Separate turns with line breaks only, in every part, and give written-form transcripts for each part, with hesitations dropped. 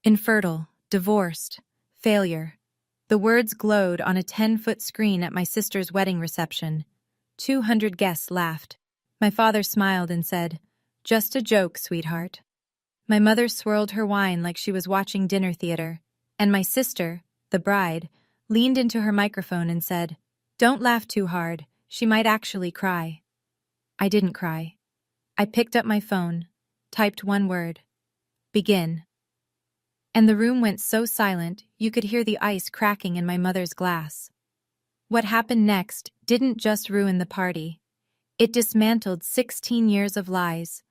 Infertile, divorced, failure. The words glowed on a 10-foot screen at my sister's wedding reception. 200 guests laughed. My father smiled and said, "Just a joke, sweetheart." My mother swirled her wine like she was watching dinner theater, and my sister, the bride, leaned into her microphone and said, "Don't laugh too hard, she might actually cry." I didn't cry. I picked up my phone, typed one word, "Begin." And the room went so silent you could hear the ice cracking in my mother's glass. What happened next didn't just ruin the party. It dismantled 16 years of lies,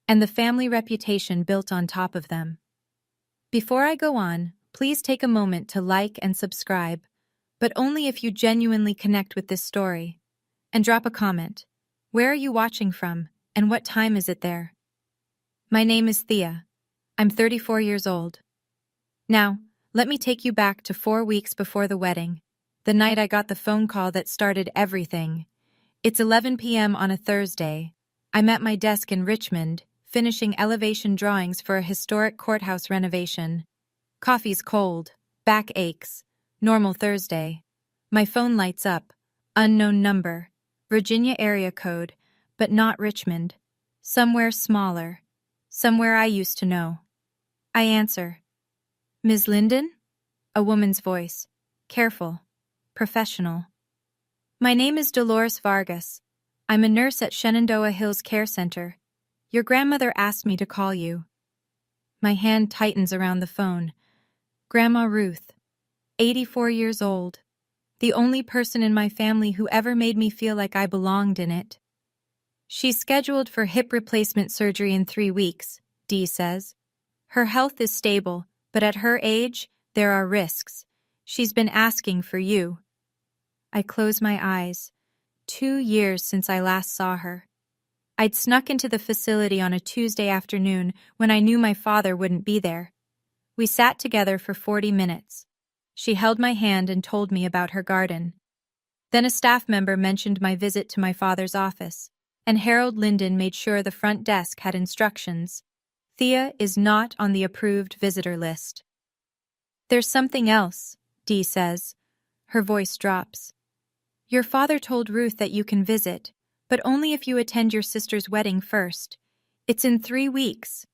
and the family reputation built on top of them. Before I go on, please take a moment to like and subscribe, but only if you genuinely connect with this story. And drop a comment. Where are you watching from, and what time is it there? My name is Thea. I'm 34 years old. Now, let me take you back to 4 weeks before the wedding, the night I got the phone call that started everything. It's 11 p.m. on a Thursday. I'm at my desk in Richmond, finishing elevation drawings for a historic courthouse renovation. Coffee's cold, back aches. Normal Thursday. My phone lights up. Unknown number. Virginia area code, but not Richmond. Somewhere smaller. Somewhere I used to know. I answer. "Ms. Linden?" A woman's voice. Careful. Professional. "My name is Dolores Vargas. I'm a nurse at Shenandoah Hills Care Center. Your grandmother asked me to call you." My hand tightens around the phone. Grandma Ruth. 84 years old. The only person in my family who ever made me feel like I belonged in it. "She's scheduled for hip replacement surgery in 3 weeks, Dee says. Her health is stable, but at her age, there are risks. She's been asking for you." I close my eyes. 2 years since I last saw her. I'd snuck into the facility on a Tuesday afternoon when I knew my father wouldn't be there. We sat together for 40 minutes. She held my hand and told me about her garden. Then a staff member mentioned my visit to my father's office, and Harold Linden made sure the front desk had instructions. Thea is not on the approved visitor list. "There's something else," Dee says. Her voice drops. "Your father told Ruth that you can visit, but only if you attend your sister's wedding first. It's in 3 weeks."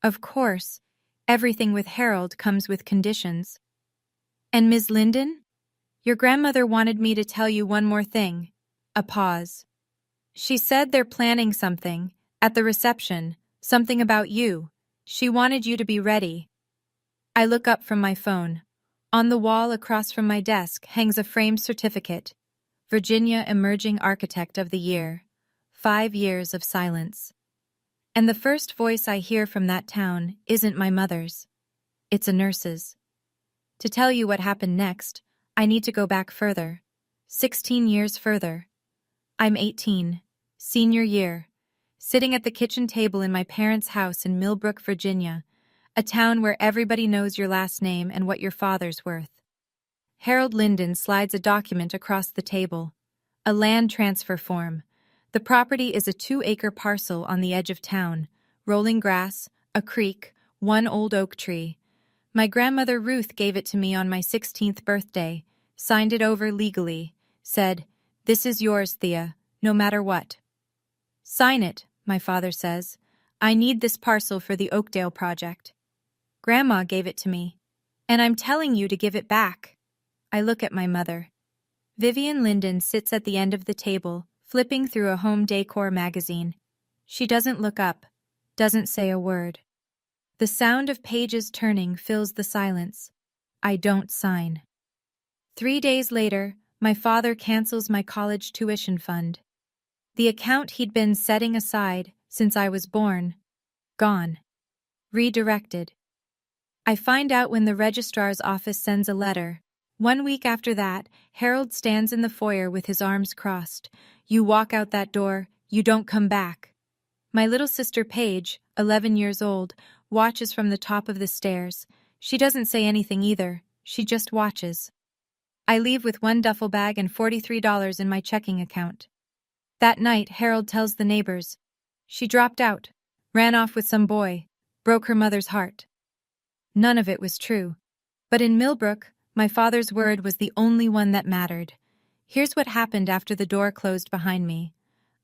Of course, everything with Harold comes with conditions. "And Ms. Linden? Your grandmother wanted me to tell you one more thing." A pause. "She said they're planning something, at the reception, something about you. She wanted you to be ready." I look up from my phone. On the wall across from my desk hangs a framed certificate. Virginia Emerging Architect of the Year. 5 years of silence. And the first voice I hear from that town isn't my mother's. It's a nurse's. To tell you what happened next, I need to go back further. 16 years further. I'm 18, senior year, sitting at the kitchen table in my parents' house in Millbrook, Virginia, a town where everybody knows your last name and what your father's worth. Harold Linden slides a document across the table. A land transfer form. The property is a 2-acre parcel on the edge of town. Rolling grass, a creek, 1 old oak tree. My grandmother Ruth gave it to me on my 16th birthday, signed it over legally, said, "This is yours, Thea, no matter what." "Sign it," my father says. "I need this parcel for the Oakdale project." "Grandma gave it to me, and I'm telling you to give it back." I look at my mother. Vivian Linden sits at the end of the table, flipping through a home decor magazine. She doesn't look up, doesn't say a word. The sound of pages turning fills the silence. I don't sign. 3 days later, my father cancels my college tuition fund. The account he'd been setting aside since I was born. Gone. Redirected. I find out when the registrar's office sends a letter. 1 week after that, Harold stands in the foyer with his arms crossed. "You walk out that door, you don't come back." My little sister Paige, 11 years old, watches from the top of the stairs. She doesn't say anything either, she just watches. I leave with 1 duffel bag and $43 in my checking account. That night, Harold tells the neighbors. "She dropped out, ran off with some boy, broke her mother's heart." None of it was true. But in Millbrook, my father's word was the only one that mattered. Here's what happened after the door closed behind me.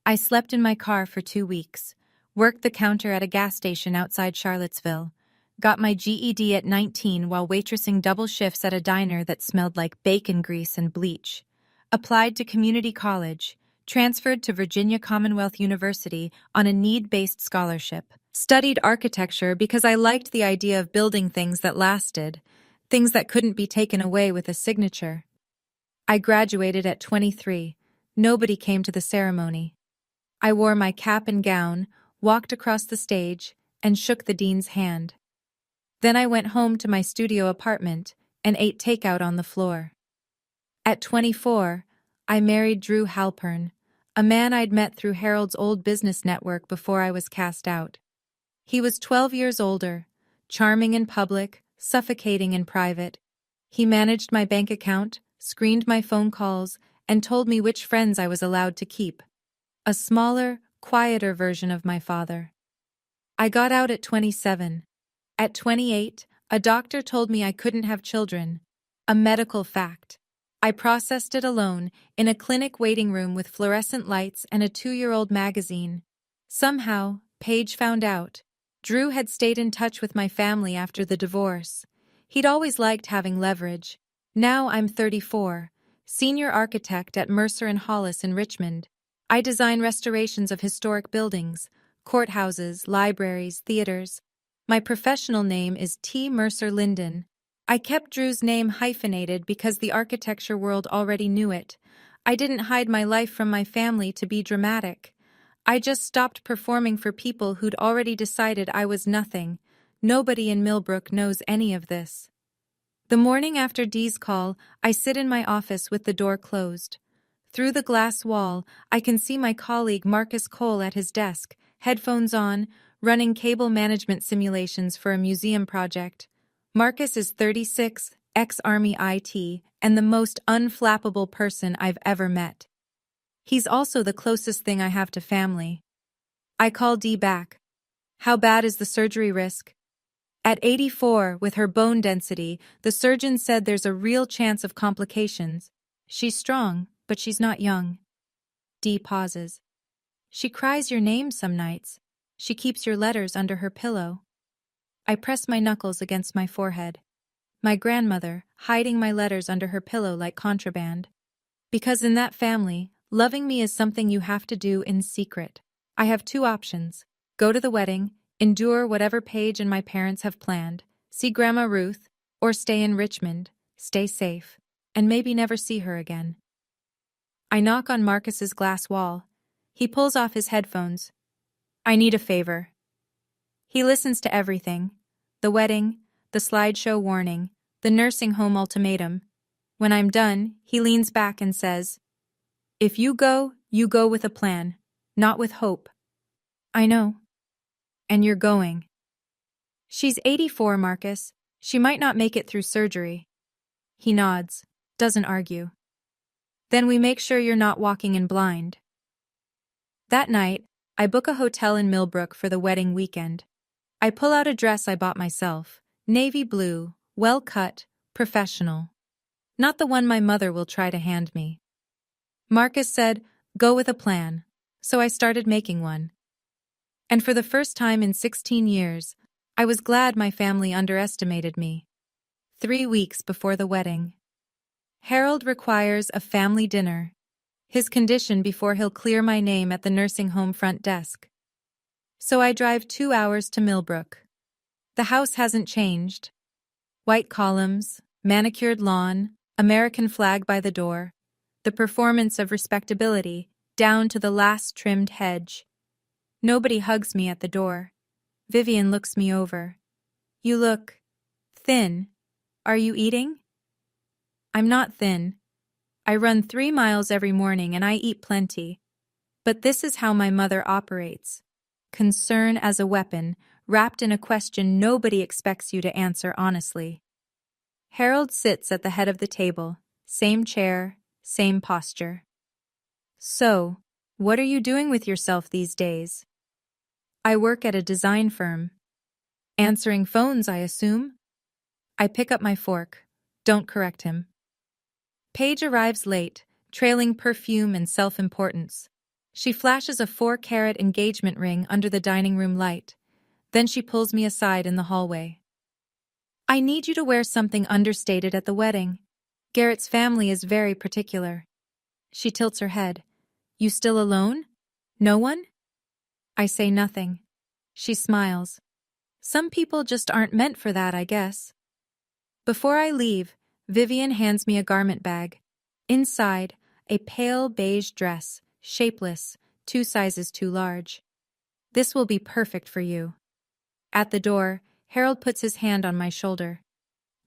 I slept in my car for 2 weeks, worked the counter at a gas station outside Charlottesville, got my GED at 19 while waitressing double shifts at a diner that smelled like bacon grease and bleach, applied to community college, transferred to Virginia Commonwealth University on a need-based scholarship, studied architecture because I liked the idea of building things that lasted, things that couldn't be taken away with a signature. I graduated at 23. Nobody came to the ceremony. I wore my cap and gown, walked across the stage, and shook the dean's hand. Then I went home to my studio apartment and ate takeout on the floor. At 24, I married Drew Halpern, a man I'd met through Harold's old business network before I was cast out. He was 12 years older, charming in public, suffocating in private. He managed my bank account, screened my phone calls, and told me which friends I was allowed to keep. A smaller, quieter version of my father. I got out at 27. At 28, a doctor told me I couldn't have children. A medical fact. I processed it alone, in a clinic waiting room with fluorescent lights and a 2-year-old magazine. Somehow, Paige found out. Drew had stayed in touch with my family after the divorce. He'd always liked having leverage. Now I'm 34, senior architect at Mercer & Hollis in Richmond. I design restorations of historic buildings, courthouses, libraries, theaters. My professional name is T. Mercer Linden. I kept Drew's name hyphenated because the architecture world already knew it. I didn't hide my life from my family to be dramatic. I just stopped performing for people who'd already decided I was nothing. Nobody in Millbrook knows any of this. The morning after Dee's call, I sit in my office with the door closed. Through the glass wall, I can see my colleague Marcus Cole at his desk, headphones on, running cable management simulations for a museum project. Marcus is 36, ex-Army IT, and the most unflappable person I've ever met. He's also the closest thing I have to family. I call Dee back. How bad is the surgery risk? At 84, with her bone density, the surgeon said there's a real chance of complications. She's strong, but she's not young. Dee pauses. She cries your name some nights. She keeps your letters under her pillow. I press my knuckles against my forehead. My grandmother, hiding my letters under her pillow like contraband. Because in that family, loving me is something you have to do in secret. I have 2 options. Go to the wedding, endure whatever Paige and my parents have planned, see Grandma Ruth, or stay in Richmond, stay safe, and maybe never see her again. I knock on Marcus's glass wall. He pulls off his headphones. I need a favor. He listens to everything. The wedding, the slideshow warning, the nursing home ultimatum. When I'm done, he leans back and says, "If you go with a plan, not with hope." I know. And you're going. She's 84, Marcus. She might not make it through surgery. He nods, doesn't argue. Then we make sure you're not walking in blind. That night, I book a hotel in Millbrook for the wedding weekend. I pull out a dress I bought myself, navy blue, well-cut, professional. Not the one my mother will try to hand me. Marcus said, "Go with a plan," so I started making one. And for the first time in 16 years, I was glad my family underestimated me. 3 weeks before the wedding. Harold requires a family dinner. His condition before he'll clear my name at the nursing home front desk. So I drive 2 hours to Millbrook. The house hasn't changed. White columns, manicured lawn, American flag by the door. The performance of respectability, down to the last trimmed hedge. Nobody hugs me at the door. Vivian looks me over. "You look thin. Are you eating?" I'm not thin. I run 3 miles every morning and I eat plenty. But this is how my mother operates. Concern as a weapon, wrapped in a question nobody expects you to answer honestly. Harold sits at the head of the table, same chair, same posture. "So, what are you doing with yourself these days?" "I work at a design firm." "Answering phones, I assume?" I pick up my fork. Don't correct him. Paige arrives late, trailing perfume and self-importance. She flashes a 4-carat engagement ring under the dining room light. Then she pulls me aside in the hallway. I need you to wear something understated at the wedding. Garrett's family is very particular. She tilts her head. You still alone? No one? I say nothing. She smiles. Some people just aren't meant for that, I guess. Before I leave, Vivian hands me a garment bag. Inside, a pale beige dress, shapeless, 2 sizes too large. This will be perfect for you. At the door, Harold puts his hand on my shoulder.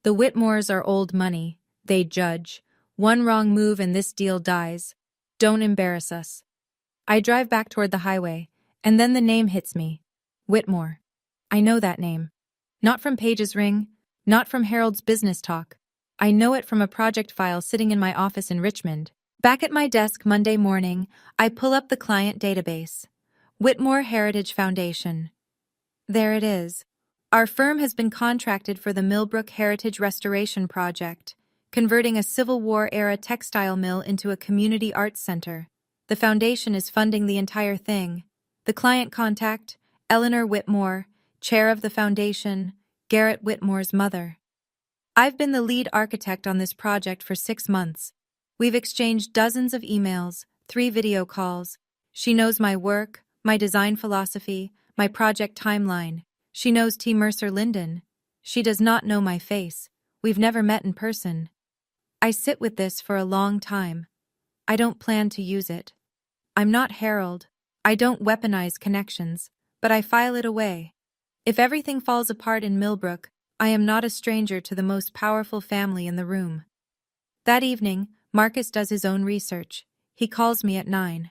The Whitmores are old money. They judge. One wrong move and this deal dies. Don't embarrass us. I drive back toward the highway, and then the name hits me. Whitmore. I know that name. Not from Paige's ring, not from Harold's business talk. I know it from a project file sitting in my office in Richmond. Back at my desk Monday morning, I pull up the client database. Whitmore Heritage Foundation. There it is. Our firm has been contracted for the Millbrook Heritage Restoration Project, converting a Civil War-era textile mill into a community arts center. The foundation is funding the entire thing. The client contact, Eleanor Whitmore, chair of the foundation, Garrett Whitmore's mother. I've been the lead architect on this project for 6 months. We've exchanged dozens of emails, 3 video calls. She knows my work, my design philosophy, my project timeline. She knows T. Mercer Linden. She does not know my face. We've never met in person. I sit with this for a long time. I don't plan to use it. I'm not Harold. I don't weaponize connections, but I file it away. If everything falls apart in Millbrook, I am not a stranger to the most powerful family in the room. That evening, Marcus does his own research. He calls me at 9.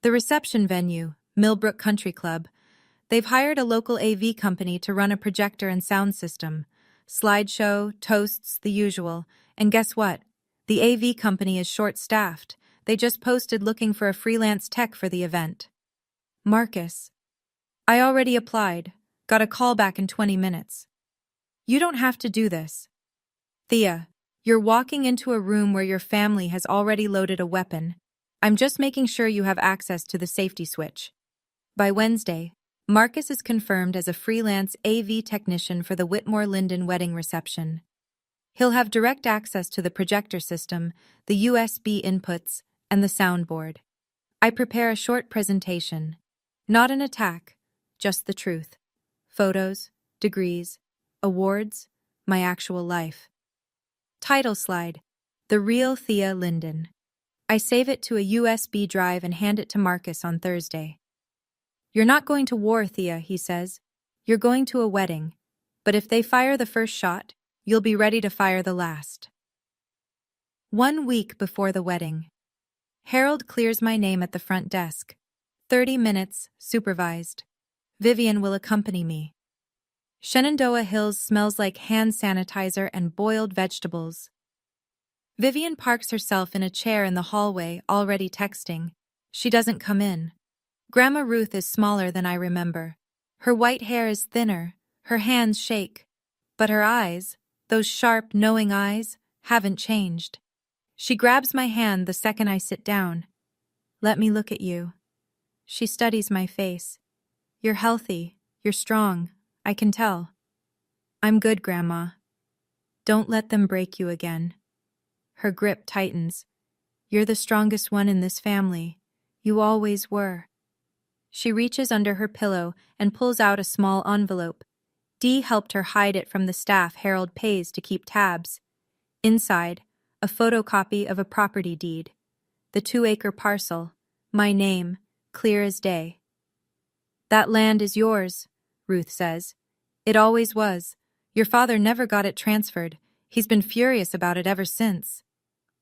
The reception venue, Millbrook Country Club. They've hired a local AV company to run a projector and sound system. Slideshow, toasts, the usual. And guess what? The AV company is short-staffed. They just posted looking for a freelance tech for the event. Marcus. I already applied. Got a call back in 20 minutes. You don't have to do this. Thea, you're walking into a room where your family has already loaded a weapon. I'm just making sure you have access to the safety switch. By Wednesday, Marcus is confirmed as a freelance AV technician for the Whitmore Linden wedding reception. He'll have direct access to the projector system, the USB inputs, and the soundboard. I prepare a short presentation. Not an attack, just the truth. Photos, degrees, awards, my actual life. Title slide, The Real Thea Linden. I save it to a USB drive and hand it to Marcus on Thursday. You're not going to war, Thea, he says. You're going to a wedding. But if they fire the first shot, you'll be ready to fire the last. 1 week before the wedding. Harold clears my name at the front desk. 30 minutes, supervised. Vivian will accompany me. Shenandoah Hills smells like hand sanitizer and boiled vegetables. Vivian parks herself in a chair in the hallway, already texting. She doesn't come in. Grandma Ruth is smaller than I remember. Her white hair is thinner, her hands shake. But her eyes, those sharp, knowing eyes, haven't changed. She grabs my hand the second I sit down. Let me look at you. She studies my face. You're healthy, you're strong, I can tell. I'm good, Grandma. Don't let them break you again. Her grip tightens. You're the strongest one in this family. You always were. She reaches under her pillow and pulls out a small envelope. Dee helped her hide it from the staff Harold pays to keep tabs. Inside, a photocopy of a property deed. The 2-acre parcel. My name, clear as day. That land is yours, Ruth says. It always was. Your father never got it transferred. He's been furious about it ever since.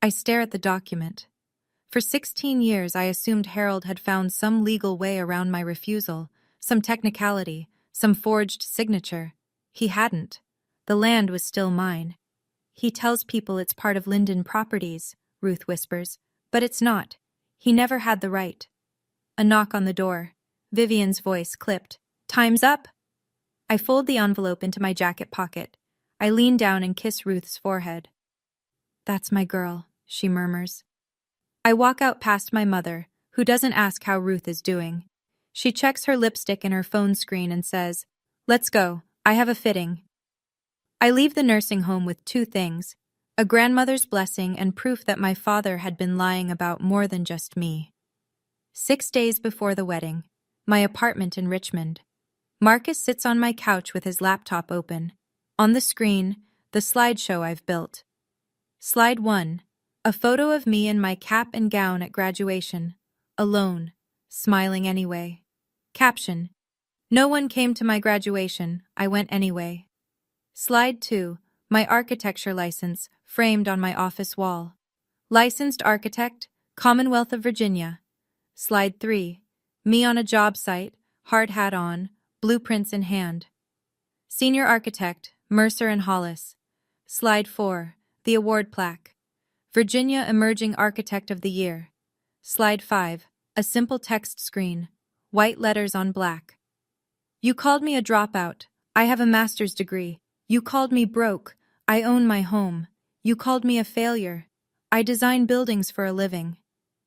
I stare at the document. For 16 years, I assumed Harold had found some legal way around my refusal, some technicality, some forged signature. He hadn't. The land was still mine. He tells people it's part of Linden Properties, Ruth whispers, but it's not. He never had the right. A knock on the door. Vivian's voice clipped. Time's up! I fold the envelope into my jacket pocket. I lean down and kiss Ruth's forehead. "That's my girl," she murmurs. I walk out past my mother, who doesn't ask how Ruth is doing. She checks her lipstick and her phone screen and says, "Let's go, I have a fitting." I leave the nursing home with two things: a grandmother's blessing and proof that my father had been lying about more than just me. 6 days before the wedding, my apartment in Richmond. Marcus sits on my couch with his laptop open. On the screen, the slideshow I've built. Slide 1. A photo of me in my cap and gown at graduation. Alone. Smiling anyway. Caption: "No one came to my graduation, I went anyway." Slide 2. My architecture license, framed on my office wall. Licensed architect, Commonwealth of Virginia. Slide 3. Me on a job site, hard hat on, blueprints in hand. Senior architect, Mercer and Hollis. Slide 4. The award plaque. Virginia Emerging Architect of the Year. Slide 5. A simple text screen. White letters on black. "You called me a dropout. I have a master's degree. You called me broke. I own my home. You called me a failure. I design buildings for a living."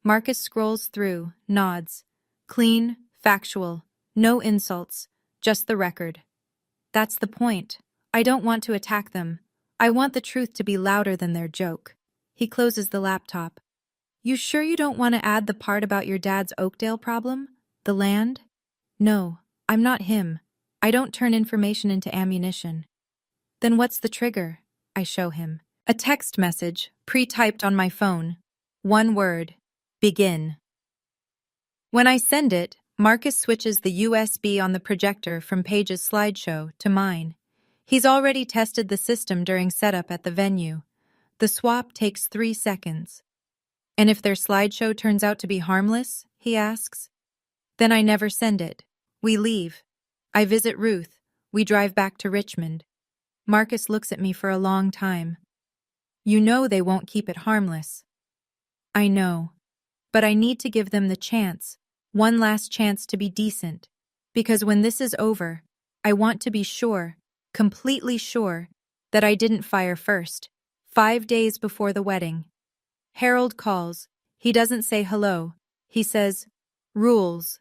Marcus scrolls through, nods. Clean, factual, no insults, just the record. That's the point. I don't want to attack them. I want the truth to be louder than their joke. He closes the laptop. "You sure you don't want to add the part about your dad's Oakdale problem? The land?" "No, I'm not him. I don't turn information into ammunition." "Then what's the trigger?" I show him. A text message, pre-typed on my phone. One word: begin. When I send it, Marcus switches the USB on the projector from Paige's slideshow to mine. He's already tested the system during setup at the venue. The swap takes 3 seconds. "And if their slideshow turns out to be harmless?" he asks. "Then I never send it. We leave. I visit Ruth. We drive back to Richmond." Marcus looks at me for a long time. "You know they won't keep it harmless." "I know. But I need to give them the chance, one last chance to be decent. Because when this is over, I want to be sure, completely sure, that I didn't fire first, 5 days before the wedding." Harold calls. He doesn't say hello. He says, "Rules.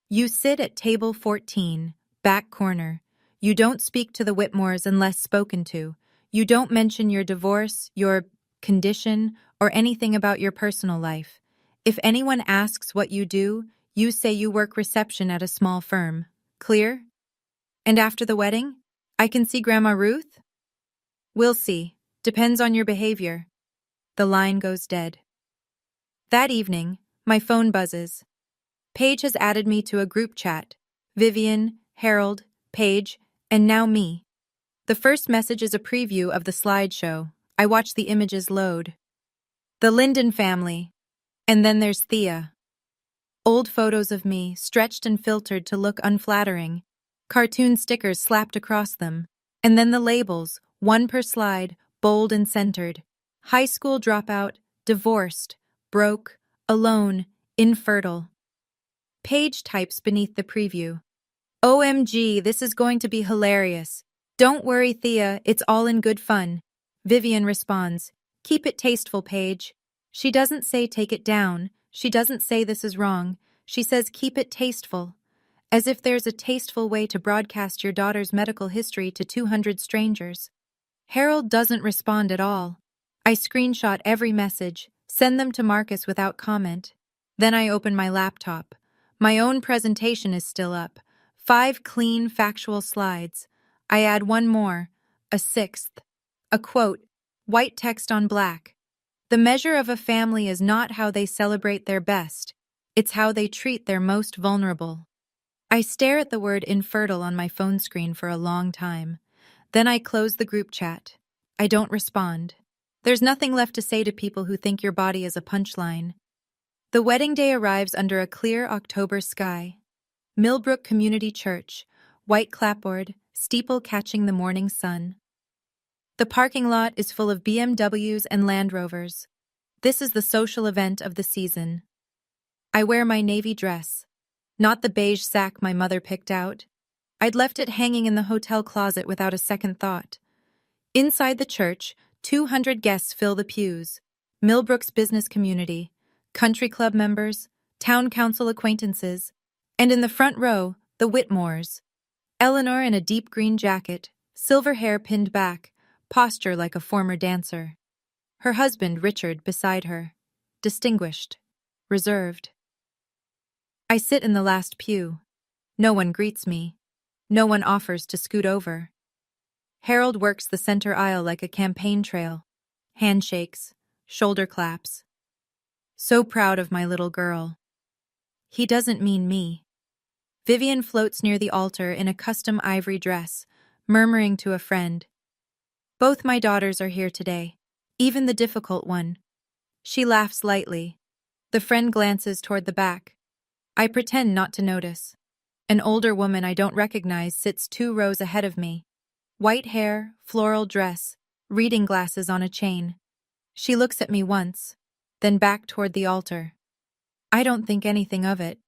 You sit at table 14, back corner. You don't speak to the Whitmores unless spoken to. You don't mention your divorce, your condition, or anything about your personal life. If anyone asks what you do, you say you work reception at a small firm. Clear? And after the wedding, I can see Grandma Ruth?" "We'll see. Depends on your behavior." The line goes dead. That evening, my phone buzzes. Paige has added me to a group chat. Vivian, Harold, Paige, and now me. The first message is a preview of the slideshow. I watch the images load. The Linden family. And then there's Thea. Old photos of me, stretched and filtered to look unflattering. Cartoon stickers slapped across them. And then the labels, one per slide, bold and centered. High school dropout, divorced, broke, alone, infertile. Paige types beneath the preview. "OMG, this is going to be hilarious. Don't worry, Thea, it's all in good fun." Vivian responds, "Keep it tasteful, Paige." She doesn't say take it down. She doesn't say this is wrong. She says keep it tasteful. As if there's a tasteful way to broadcast your daughter's medical history to 200 strangers. Harold doesn't respond at all. I screenshot every message, send them to Marcus without comment. Then I open my laptop. My own presentation is still up. 5 clean, factual slides. I add one more, a 6th. A quote, white text on black. "The measure of a family is not how they celebrate their best. It's how they treat their most vulnerable." I stare at the word infertile on my phone screen for a long time. Then I close the group chat. I don't respond. There's nothing left to say to people who think your body is a punchline. The wedding day arrives under a clear October sky. Millbrook Community Church, white clapboard, steeple catching the morning sun. The parking lot is full of BMWs and Land Rovers. This is the social event of the season. I wear my navy dress, not the beige sack my mother picked out. I'd left it hanging in the hotel closet without a second thought. Inside the church, 200 guests fill the pews. Millbrook's business community, country club members, town council acquaintances, and in the front row, the Whitmores. Eleanor in a deep green jacket, silver hair pinned back, posture like a former dancer. Her husband, Richard, beside her. Distinguished. Reserved. I sit in the last pew. No one greets me. No one offers to scoot over. Harold works the center aisle like a campaign trail. Handshakes, shoulder claps. So proud of my little girl. He doesn't mean me. Vivian floats near the altar in a custom ivory dress, murmuring to a friend. Both my daughters are here today, even the difficult one. She laughs lightly. The friend glances toward the back. I pretend not to notice. An older woman I don't recognize sits 2 rows ahead of me. White hair, floral dress, reading glasses on a chain. She looks at me once, then back toward the altar. I don't think anything of it.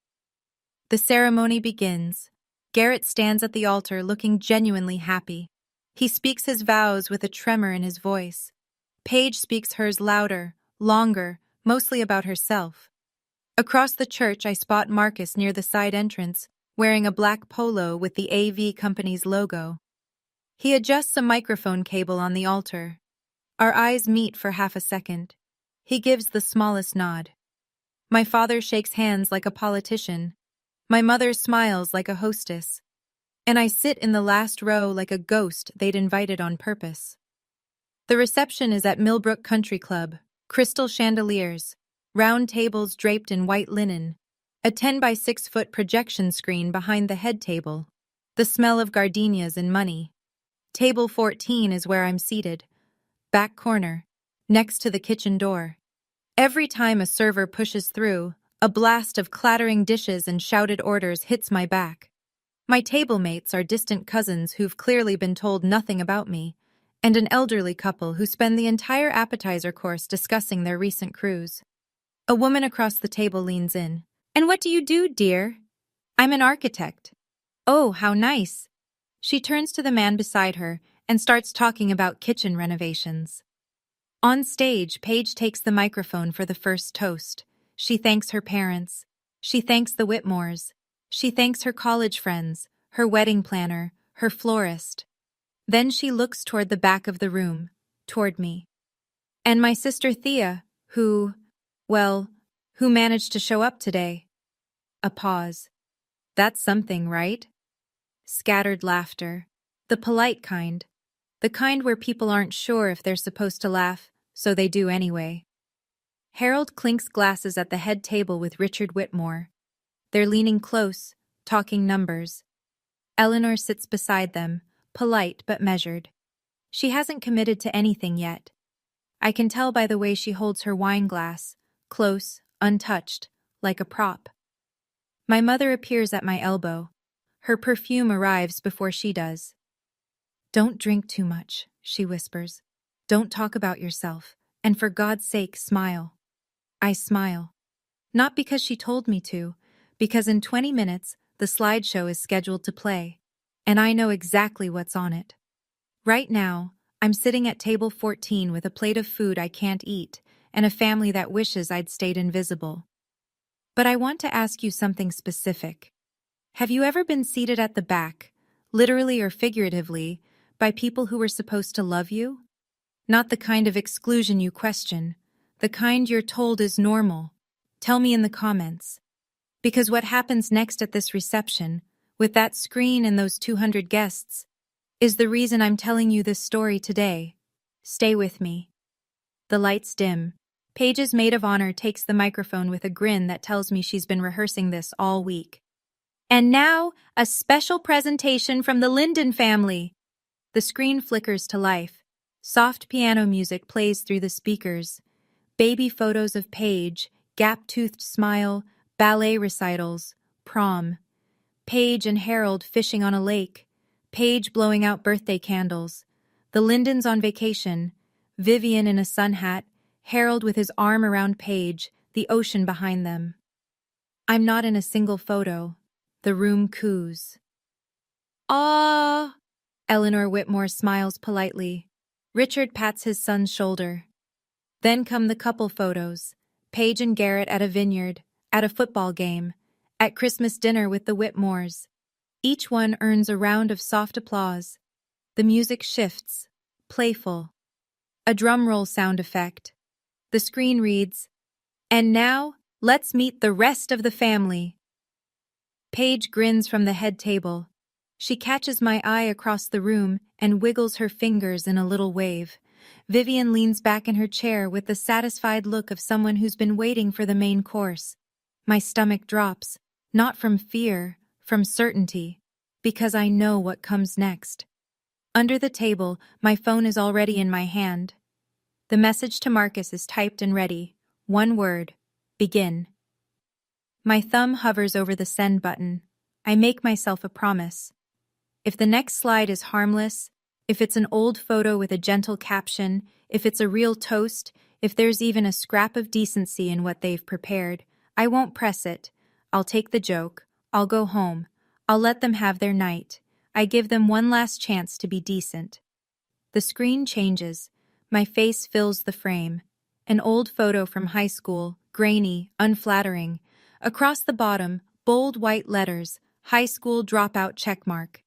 The ceremony begins. Garrett stands at the altar looking genuinely happy. He speaks his vows with a tremor in his voice. Paige speaks hers louder, longer, mostly about herself. Across the church, I spot Marcus near the side entrance, wearing a black polo with the AV company's logo. He adjusts a microphone cable on the altar. Our eyes meet for half a second. He gives the smallest nod. My father shakes hands like a politician. My mother smiles like a hostess. And I sit in the last row like a ghost they'd invited on purpose. The reception is at Millbrook Country Club. Crystal chandeliers, round tables draped in white linen, a 10 by 6 foot projection screen behind the head table, the smell of gardenias and money. Table 14 is where I'm seated, back corner, next to the kitchen door. Every time a server pushes through, a blast of clattering dishes and shouted orders hits my back. My table mates are distant cousins who've clearly been told nothing about me, and an elderly couple who spend the entire appetizer course discussing their recent cruise. A woman across the table leans in. "And what do you do, dear?" "I'm an architect." "Oh, how nice." She turns to the man beside her and starts talking about kitchen renovations. On stage, Paige takes the microphone for the first toast. She thanks her parents. She thanks the Whitmores. She thanks her college friends, her wedding planner, her florist. Then she looks toward the back of the room, toward me. "And my sister Thea, who managed to show up today." A pause. "That's something, right?" Scattered laughter. The polite kind. The kind where people aren't sure if they're supposed to laugh, so they do anyway. Harold clinks glasses at the head table with Richard Whitmore. They're leaning close, talking numbers. Eleanor sits beside them, polite but measured. She hasn't committed to anything yet. I can tell by the way she holds her wine glass, close, untouched, like a prop. My mother appears at my elbow. Her perfume arrives before she does. "Don't drink too much," she whispers. "Don't talk about yourself, and for God's sake, smile." I smile. Not because she told me to, because in 20 minutes, the slideshow is scheduled to play, and I know exactly what's on it. Right now, I'm sitting at table 14 with a plate of food I can't eat and a family that wishes I'd stayed invisible. But I want to ask you something specific. Have you ever been seated at the back, literally or figuratively, by people who were supposed to love you? Not the kind of exclusion you question, the kind you're told is normal. Tell me in the comments. Because what happens next at this reception, with that screen and those 200 guests, is the reason I'm telling you this story today. Stay with me. The lights dim. Paige's maid of honor takes the microphone with a grin that tells me she's been rehearsing this all week. "And now, a special presentation from the Linden family." The screen flickers to life. Soft piano music plays through the speakers. Baby photos of Paige, gap-toothed smile, ballet recitals, prom. Paige and Harold fishing on a lake. Paige blowing out birthday candles. The Lindens on vacation. Vivian in a sun hat. Harold with his arm around Paige, the ocean behind them. I'm not in a single photo. The room coos. "Ah!" Eleanor Whitmore smiles politely. Richard pats his son's shoulder. Then come the couple photos. Paige and Garrett at a vineyard, at a football game, at Christmas dinner with the Whitmores. Each one earns a round of soft applause. The music shifts, playful. A drum roll sound effect. The screen reads, "And now, let's meet the rest of the family." Paige grins from the head table. She catches my eye across the room and wiggles her fingers in a little wave. Vivian leans back in her chair with the satisfied look of someone who's been waiting for the main course. My stomach drops, not from fear, from certainty, because I know what comes next. Under the table, my phone is already in my hand. The message to Marcus is typed and ready. One word: begin. My thumb hovers over the send button. I make myself a promise. If the next slide is harmless, if it's an old photo with a gentle caption, if it's a real toast, if there's even a scrap of decency in what they've prepared, I won't press it. I'll take the joke. I'll go home. I'll let them have their night. I give them one last chance to be decent. The screen changes. My face fills the frame. An old photo from high school, grainy, unflattering. Across the bottom, bold white letters, high school dropout checkmark.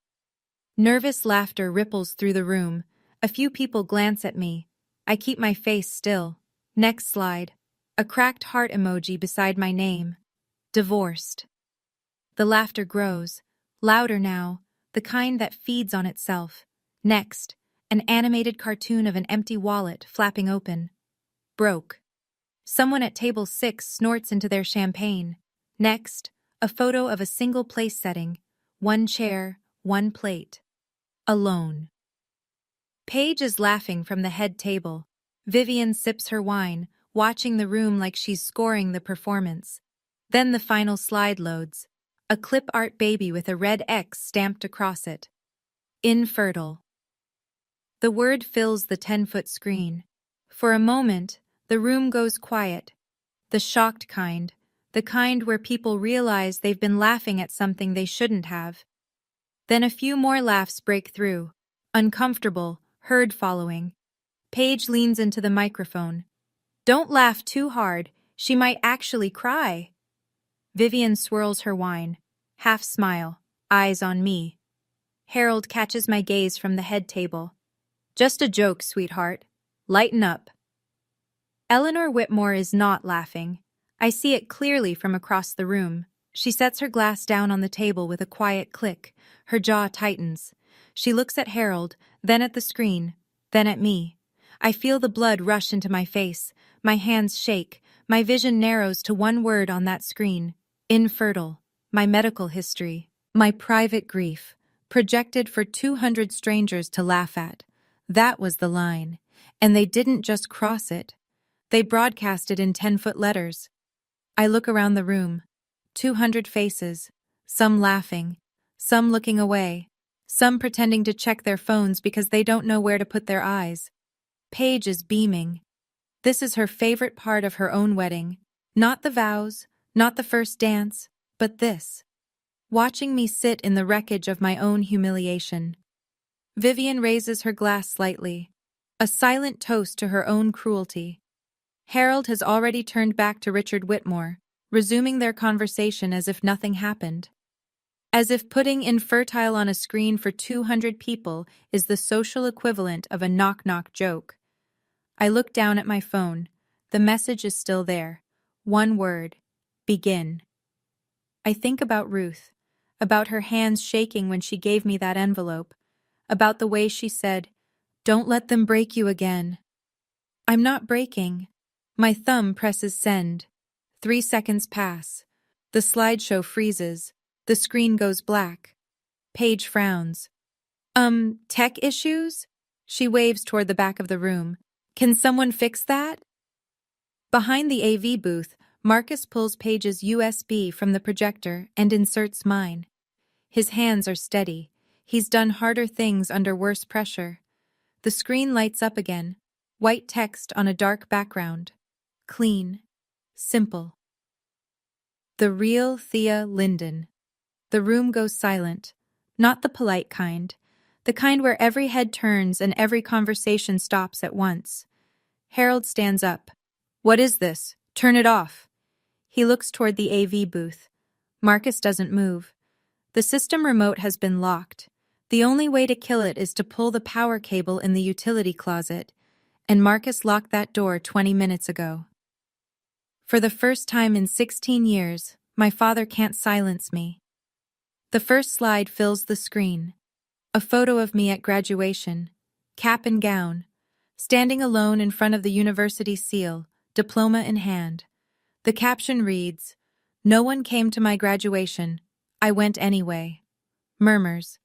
Nervous laughter ripples through the room. A few people glance at me. I keep my face still. Next slide. A cracked heart emoji beside my name. Divorced. The laughter grows. Louder now. The kind that feeds on itself. Next. An animated cartoon of an empty wallet flapping open. Broke. Someone at table 6 snorts into their champagne. Next. A photo of a single place setting. One chair, one plate. Alone. Paige is laughing from the head table. Vivian sips her wine, watching the room like she's scoring the performance. Then the final slide loads. A clip art baby with a red X stamped across it. Infertile. The word fills the 10-foot screen. For a moment, the room goes quiet. The shocked kind. The kind where people realize they've been laughing at something they shouldn't have. Then a few more laughs break through. Uncomfortable, herd following. Paige leans into the microphone. "Don't laugh too hard. She might actually cry." Vivian swirls her wine. Half smile, eyes on me. Harold catches my gaze from the head table. "Just a joke, sweetheart. Lighten up." Eleanor Whitmore is not laughing. I see it clearly from across the room. She sets her glass down on the table with a quiet click. Her jaw tightens. She looks at Harold, then at the screen, then at me. I feel the blood rush into my face. My hands shake. My vision narrows to one word on that screen. Infertile. My medical history. My private grief. Projected for 200 strangers to laugh at. That was the line. And they didn't just cross it. They broadcast it in 10-foot letters. I look around the room. 200 faces. Some laughing. Some looking away. Some pretending to check their phones because they don't know where to put their eyes. Paige is beaming. This is her favorite part of her own wedding. Not the vows, not the first dance, but this. Watching me sit in the wreckage of my own humiliation. Vivian raises her glass slightly. A silent toast to her own cruelty. Harold has already turned back to Richard Whitmore, resuming their conversation as if nothing happened. As if putting infertile on a screen for 200 people is the social equivalent of a knock-knock joke. I look down at my phone. The message is still there. One word. Begin. I think about Ruth, about her hands shaking when she gave me that envelope, about the way she said, "Don't let them break you again." I'm not breaking. My thumb presses send. 3 seconds pass. The slideshow freezes. The screen goes black. Paige frowns. Tech issues?" She waves toward the back of the room. "Can someone fix that?" Behind the AV booth, Marcus pulls Paige's USB from the projector and inserts mine. His hands are steady. He's done harder things under worse pressure. The screen lights up again. White text on a dark background. Clean. Simple. The real Thea Linden. The room goes silent. Not the polite kind. The kind where every head turns and every conversation stops at once. Harold stands up. What is this? Turn it off. He looks toward the AV booth. Marcus doesn't move. The system remote has been locked. The only way to kill it is to pull the power cable in the utility closet, and Marcus locked that door 20 minutes ago. For the first time in 16 years, my father can't silence me. The first slide fills the screen. A photo of me at graduation, cap and gown, standing alone in front of the university seal, diploma in hand. The caption reads, "No one came to my graduation. I went anyway." Murmurs.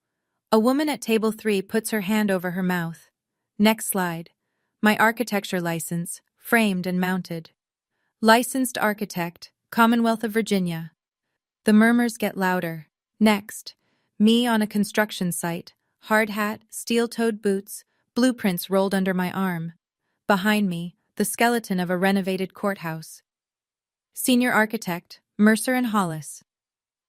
A woman at table 3 puts her hand over her mouth. Next slide. My architecture license, framed and mounted. Licensed architect, Commonwealth of Virginia. The murmurs get louder. Next. Me on a construction site, hard hat, steel-toed boots, blueprints rolled under my arm. Behind me, the skeleton of a renovated courthouse. Senior architect, Mercer and Hollis.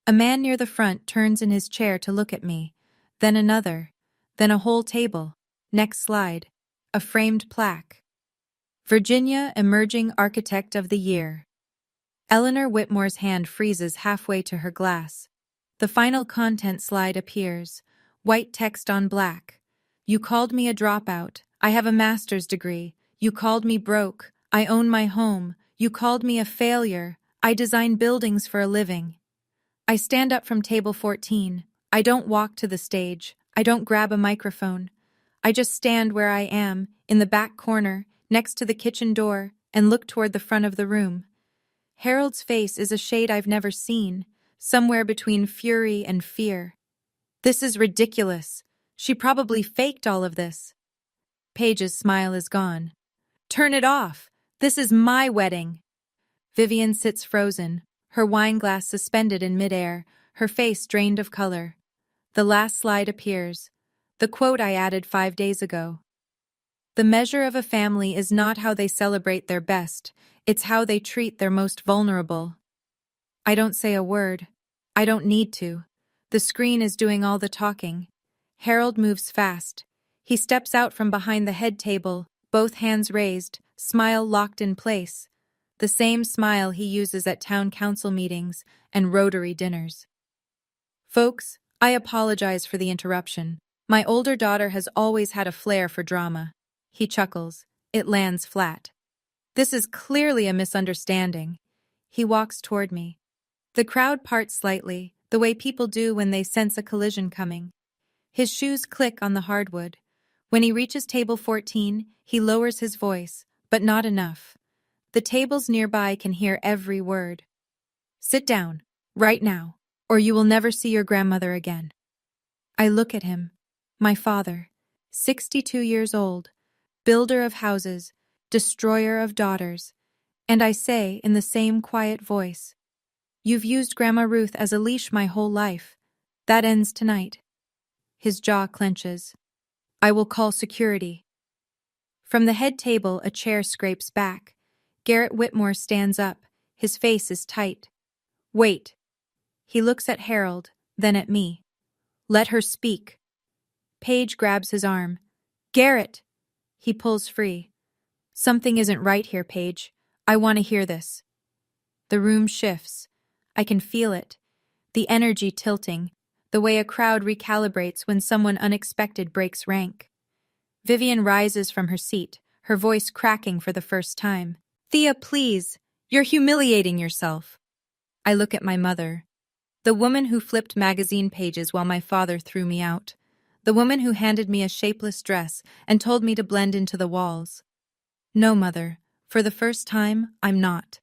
A man near the front turns in his chair to look at me, then another, then a whole table. Next slide. A framed plaque. Virginia Emerging Architect of the Year. Eleanor Whitmore's hand freezes halfway to her glass. The final content slide appears, white text on black. You called me a dropout. I have a master's degree. You called me broke. I own my home. You called me a failure. I design buildings for a living. I stand up from table 14. I don't walk to the stage. I don't grab a microphone. I just stand where I am, in the back corner, next to the kitchen door, and look toward the front of the room. Harold's face is a shade I've never seen, somewhere between fury and fear. This is ridiculous. She probably faked all of this. Paige's smile is gone. Turn it off. This is my wedding. Vivian sits frozen, her wine glass suspended in midair, her face drained of color. The last slide appears. The quote I added 5 days ago. The measure of a family is not how they celebrate their best, it's how they treat their most vulnerable. I don't say a word. I don't need to. The screen is doing all the talking. Harold moves fast. He steps out from behind the head table, both hands raised, smile locked in place. The same smile he uses at town council meetings and Rotary dinners. Folks, I apologize for the interruption. My older daughter has always had a flair for drama. He chuckles. It lands flat. This is clearly a misunderstanding. He walks toward me. The crowd parts slightly, the way people do when they sense a collision coming. His shoes click on the hardwood. When he reaches table 14, he lowers his voice, but not enough. The tables nearby can hear every word. Sit down, right now, or you will never see your grandmother again. I look at him. My father, 62 years old, builder of houses, destroyer of daughters, and I say in the same quiet voice, "You've used Grandma Ruth as a leash my whole life. That ends tonight." His jaw clenches. I will call security. From the head table, a chair scrapes back. Garrett Whitmore stands up. His face is tight. Wait. He looks at Harold, then at me. Let her speak. Paige grabs his arm. Garrett! He pulls free. Something isn't right here, Paige. I want to hear this. The room shifts. I can feel it. The energy tilting, the way a crowd recalibrates when someone unexpected breaks rank. Vivian rises from her seat, her voice cracking for the first time. Thea, please. You're humiliating yourself. I look at my mother. The woman who flipped magazine pages while my father threw me out. The woman who handed me a shapeless dress and told me to blend into the walls. No, Mother. For the first time, I'm not.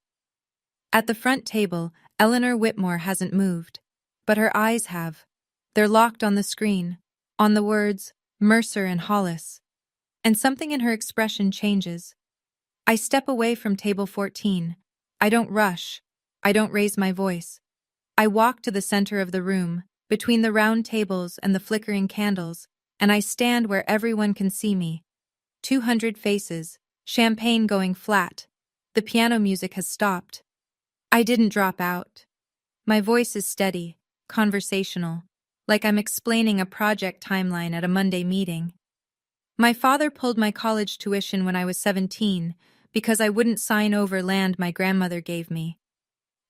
At the front table, Eleanor Whitmore hasn't moved. But her eyes have. They're locked on the screen, on the words, Mercer and Hollis. And something in her expression changes. I step away from table 14. I don't rush. I don't raise my voice. I walk to the center of the room, between the round tables and the flickering candles, and I stand where everyone can see me. 200 faces, champagne going flat. The piano music has stopped. I didn't drop out. My voice is steady, conversational. like I'm explaining a project timeline at a Monday meeting. My father pulled my college tuition when I was 17 because I wouldn't sign over land my grandmother gave me.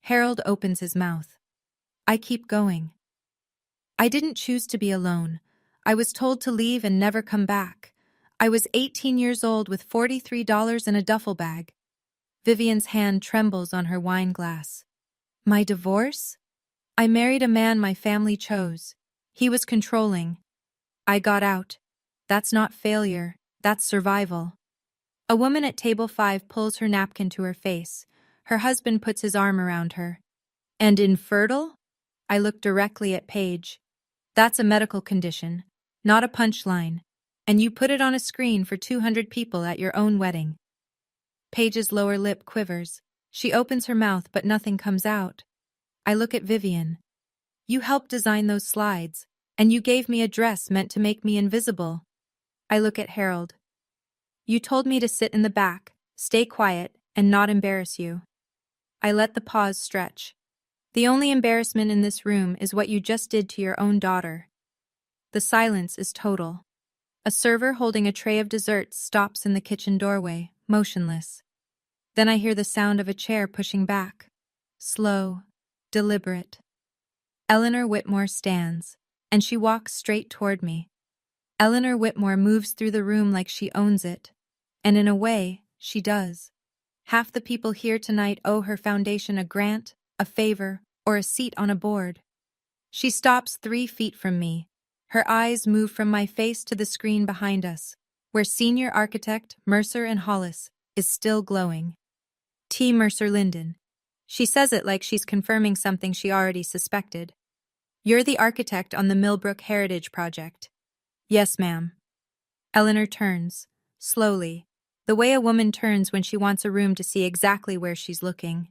Harold opens his mouth. I keep going. I didn't choose to be alone. I was told to leave and never come back. I was 18 years old with $43 in a duffel bag. Vivian's hand trembles on her wine glass. My divorce? I married a man my family chose. He was controlling. I got out. That's not failure, that's survival. A woman at table 5 pulls her napkin to her face. Her husband puts his arm around her. And infertile? I look directly at Paige. That's a medical condition, not a punchline. And you put it on a screen for 200 people at your own wedding. Paige's lower lip quivers. She opens her mouth but nothing comes out. I look at Vivian. You helped design those slides, and you gave me a dress meant to make me invisible. I look at Harold. You told me to sit in the back, stay quiet, and not embarrass you. I let the pause stretch. The only embarrassment in this room is what you just did to your own daughter. The silence is total. A server holding a tray of desserts stops in the kitchen doorway, motionless. Then I hear the sound of a chair pushing back. Slow, deliberate. Eleanor Whitmore stands, and she walks straight toward me. Eleanor Whitmore moves through the room like she owns it. And in a way, she does. Half the people here tonight owe her foundation a grant, a favor, or a seat on a board. She stops 3 feet from me. Her eyes move from my face to the screen behind us, where senior architect Mercer and Hollis is still glowing. T. Mercer Linden. She says it like she's confirming something she already suspected. You're the architect on the Millbrook Heritage Project. Yes, ma'am. Eleanor turns, slowly, the way a woman turns when she wants a room to see exactly where she's looking.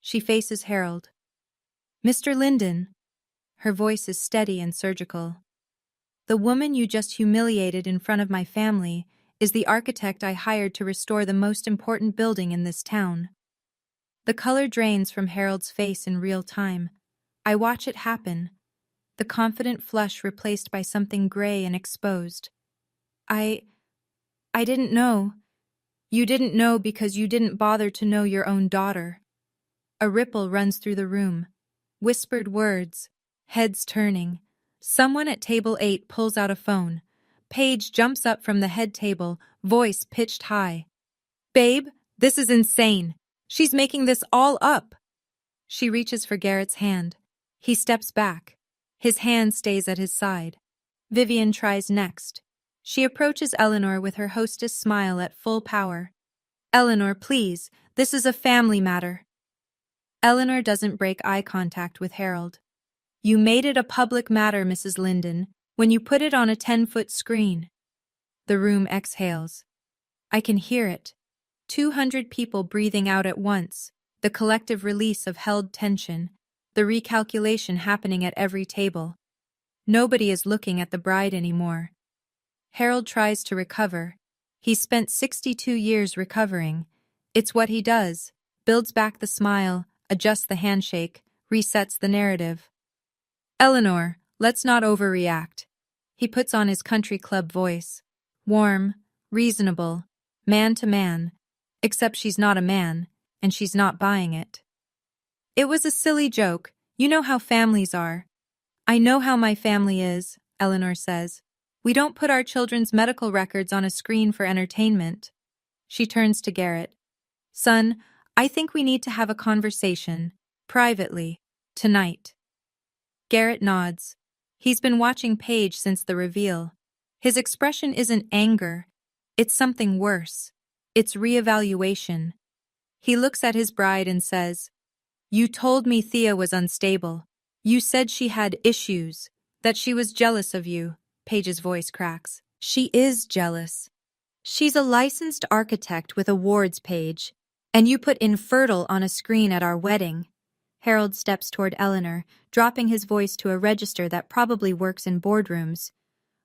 She faces Harold. Mr. Linden. Her voice is steady and surgical. The woman you just humiliated in front of my family is the architect I hired to restore the most important building in this town. The color drains from Harold's face in real time. I watch it happen, the confident flush replaced by something gray and exposed. I didn't know. You didn't know because you didn't bother to know your own daughter. A ripple runs through the room. Whispered words, heads turning. Someone at table 8 pulls out a phone. Paige jumps up from the head table, voice pitched high. Babe, this is insane. She's making this all up. She reaches for Garrett's hand. He steps back. His hand stays at his side. Vivian tries next. She approaches Eleanor with her hostess smile at full power. Eleanor, please, this is a family matter. Eleanor doesn't break eye contact with Harold. You made it a public matter, Mrs. Linden, when you put it on a 10-foot screen. The room exhales. I can hear it. 200 people breathing out at once, the collective release of held tension, the recalculation happening at every table. Nobody is looking at the bride anymore. Harold tries to recover. He's spent 62 years recovering. It's what he does. Builds back the smile, adjusts the handshake, resets the narrative. Eleanor, let's not overreact. He puts on his country club voice. Warm, reasonable, man to man, except she's not a man, and she's not buying it. It was a silly joke. You know how families are. I know how my family is, Eleanor says. We don't put our children's medical records on a screen for entertainment. She turns to Garrett. Son, I think we need to have a conversation, privately, tonight. Garrett nods. He's been watching Paige since the reveal. His expression isn't anger. It's something worse. It's reevaluation. He looks at his bride and says, You told me Thea was unstable. You said she had issues, that she was jealous of you. Paige's voice cracks. She is jealous. She's a licensed architect with awards, Paige, and you put infertile on a screen at our wedding. Harold steps toward Eleanor, dropping his voice to a register that probably works in boardrooms.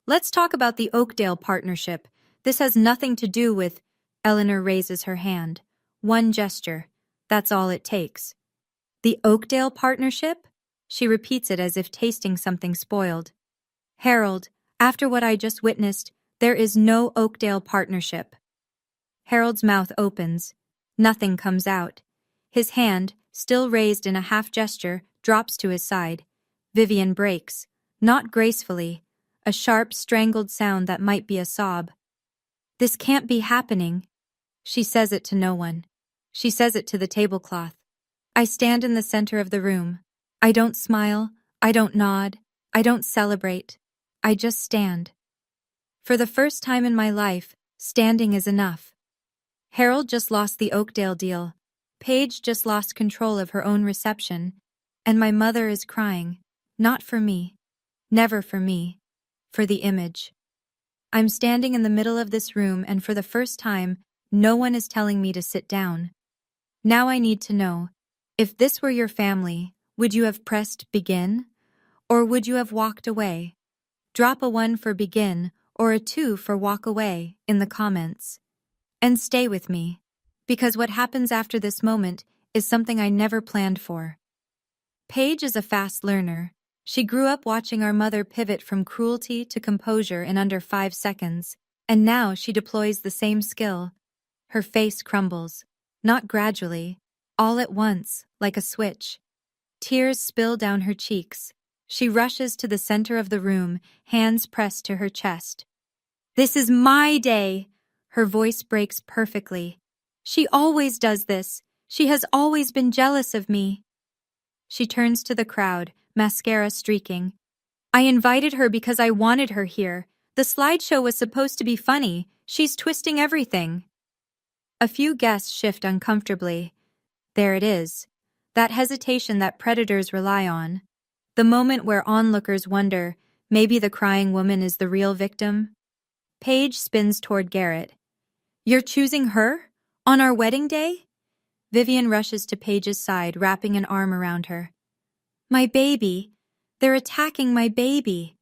Let's talk about the Oakdale partnership. This has nothing to do with... Eleanor raises her hand. One gesture. That's all it takes. The Oakdale partnership? She repeats it as if tasting something spoiled. Harold, after what I just witnessed, there is no Oakdale partnership. Harold's mouth opens. Nothing comes out. His hand, still raised in a half gesture, drops to his side. Vivian breaks, not gracefully, a sharp, strangled sound that might be a sob. This can't be happening. She says it to no one. She says it to the tablecloth. I stand in the center of the room. I don't smile. I don't nod. I don't celebrate. I just stand. For the first time in my life, standing is enough. Harold just lost the Oakdale deal. Paige just lost control of her own reception. And my mother is crying. Not for me. Never for me. For the image. I'm standing in the middle of this room, and for the first time, no one is telling me to sit down. Now I need to know, if this were your family, would you have pressed begin? Or would you have walked away? Drop a 1 for begin or a 2 for walk away in the comments. And stay with me, because what happens after this moment is something I never planned for. Paige is a fast learner. She grew up watching our mother pivot from cruelty to composure in under 5 seconds, and now she deploys the same skill. Her face crumbles, not gradually, all at once, like a switch. Tears spill down her cheeks. She rushes to the center of the room, hands pressed to her chest. This is my day! Her voice breaks perfectly. She always does this. She has always been jealous of me. She turns to the crowd, mascara streaking. I invited her because I wanted her here. The slideshow was supposed to be funny. She's twisting everything. A few guests shift uncomfortably. There it is. That hesitation that predators rely on. The moment where onlookers wonder, maybe the crying woman is the real victim. Paige spins toward Garrett. You're choosing her? On our wedding day? Vivian rushes to Paige's side, wrapping an arm around her. My baby. They're attacking my baby.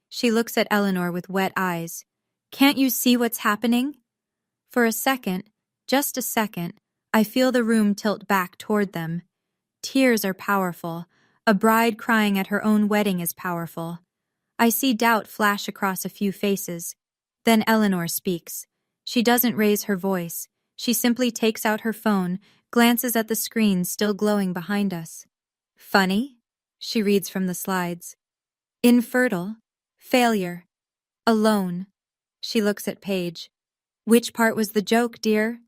She looks at Eleanor with wet eyes. Can't you see what's happening? For a second, just a second, I feel the room tilt back toward them. Tears are powerful. A bride crying at her own wedding is powerful. I see doubt flash across a few faces. Then Eleanor speaks. She doesn't raise her voice. She simply takes out her phone, glances at the screen still glowing behind us. Funny? She reads from the slides. Infertile. Failure. Alone. She looks at Paige. Which part was the joke, dear?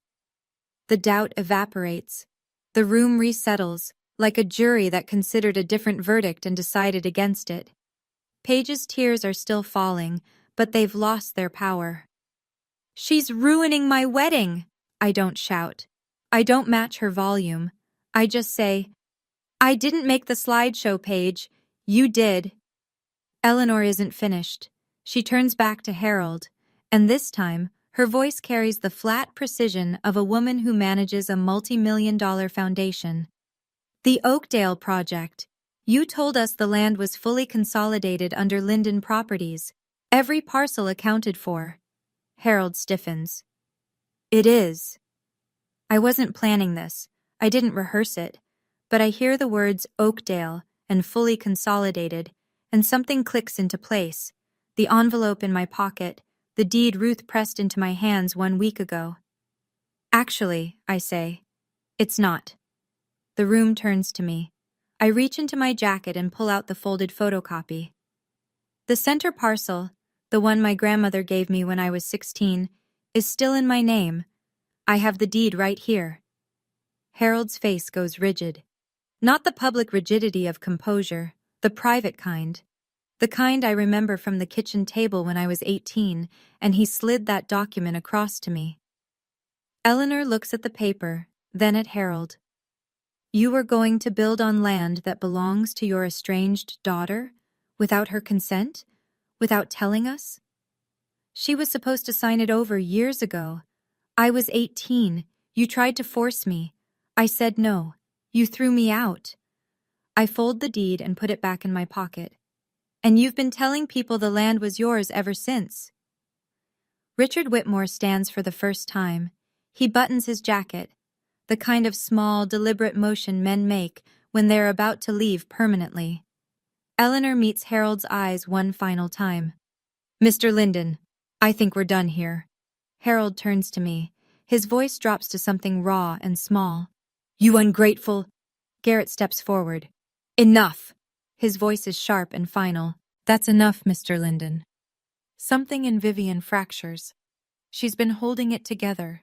The doubt evaporates. The room resettles, like a jury that considered a different verdict and decided against it. Paige's tears are still falling, but they've lost their power. She's ruining my wedding! I don't shout. I don't match her volume. I just say, I didn't make the slideshow, Paige. You did. Eleanor isn't finished. She turns back to Harold, and this time, her voice carries the flat precision of a woman who manages a multi-million-dollar foundation. The Oakdale Project. You told us the land was fully consolidated under Linden Properties. Every parcel accounted for. Harold stiffens. It is. I wasn't planning this. I didn't rehearse it. But I hear the words Oakdale and fully consolidated, and something clicks into place. The envelope in my pocket, the deed Ruth pressed into my hands 1 week ago. Actually, I say, it's not. The room turns to me. I reach into my jacket and pull out the folded photocopy. The center parcel, the one my grandmother gave me when I was 16, is still in my name. I have the deed right here. Harold's face goes rigid. Not the public rigidity of composure, the private kind. The kind I remember from the kitchen table when I was 18, and he slid that document across to me. Eleanor looks at the paper, then at Harold. You were going to build on land that belongs to your estranged daughter, without her consent? Without telling us? She was supposed to sign it over years ago. I was 18. You tried to force me. I said no. You threw me out. I fold the deed and put it back in my pocket. And you've been telling people the land was yours ever since. Richard Whitmore stands for the first time. He buttons his jacket, the kind of small, deliberate motion men make when they're about to leave permanently. Eleanor meets Harold's eyes one final time. Mr. Linden, I think we're done here. Harold turns to me. His voice drops to something raw and small. You ungrateful. Garrett steps forward. Enough. His voice is sharp and final. That's enough, Mr. Linden. Something in Vivian fractures. She's been holding it together.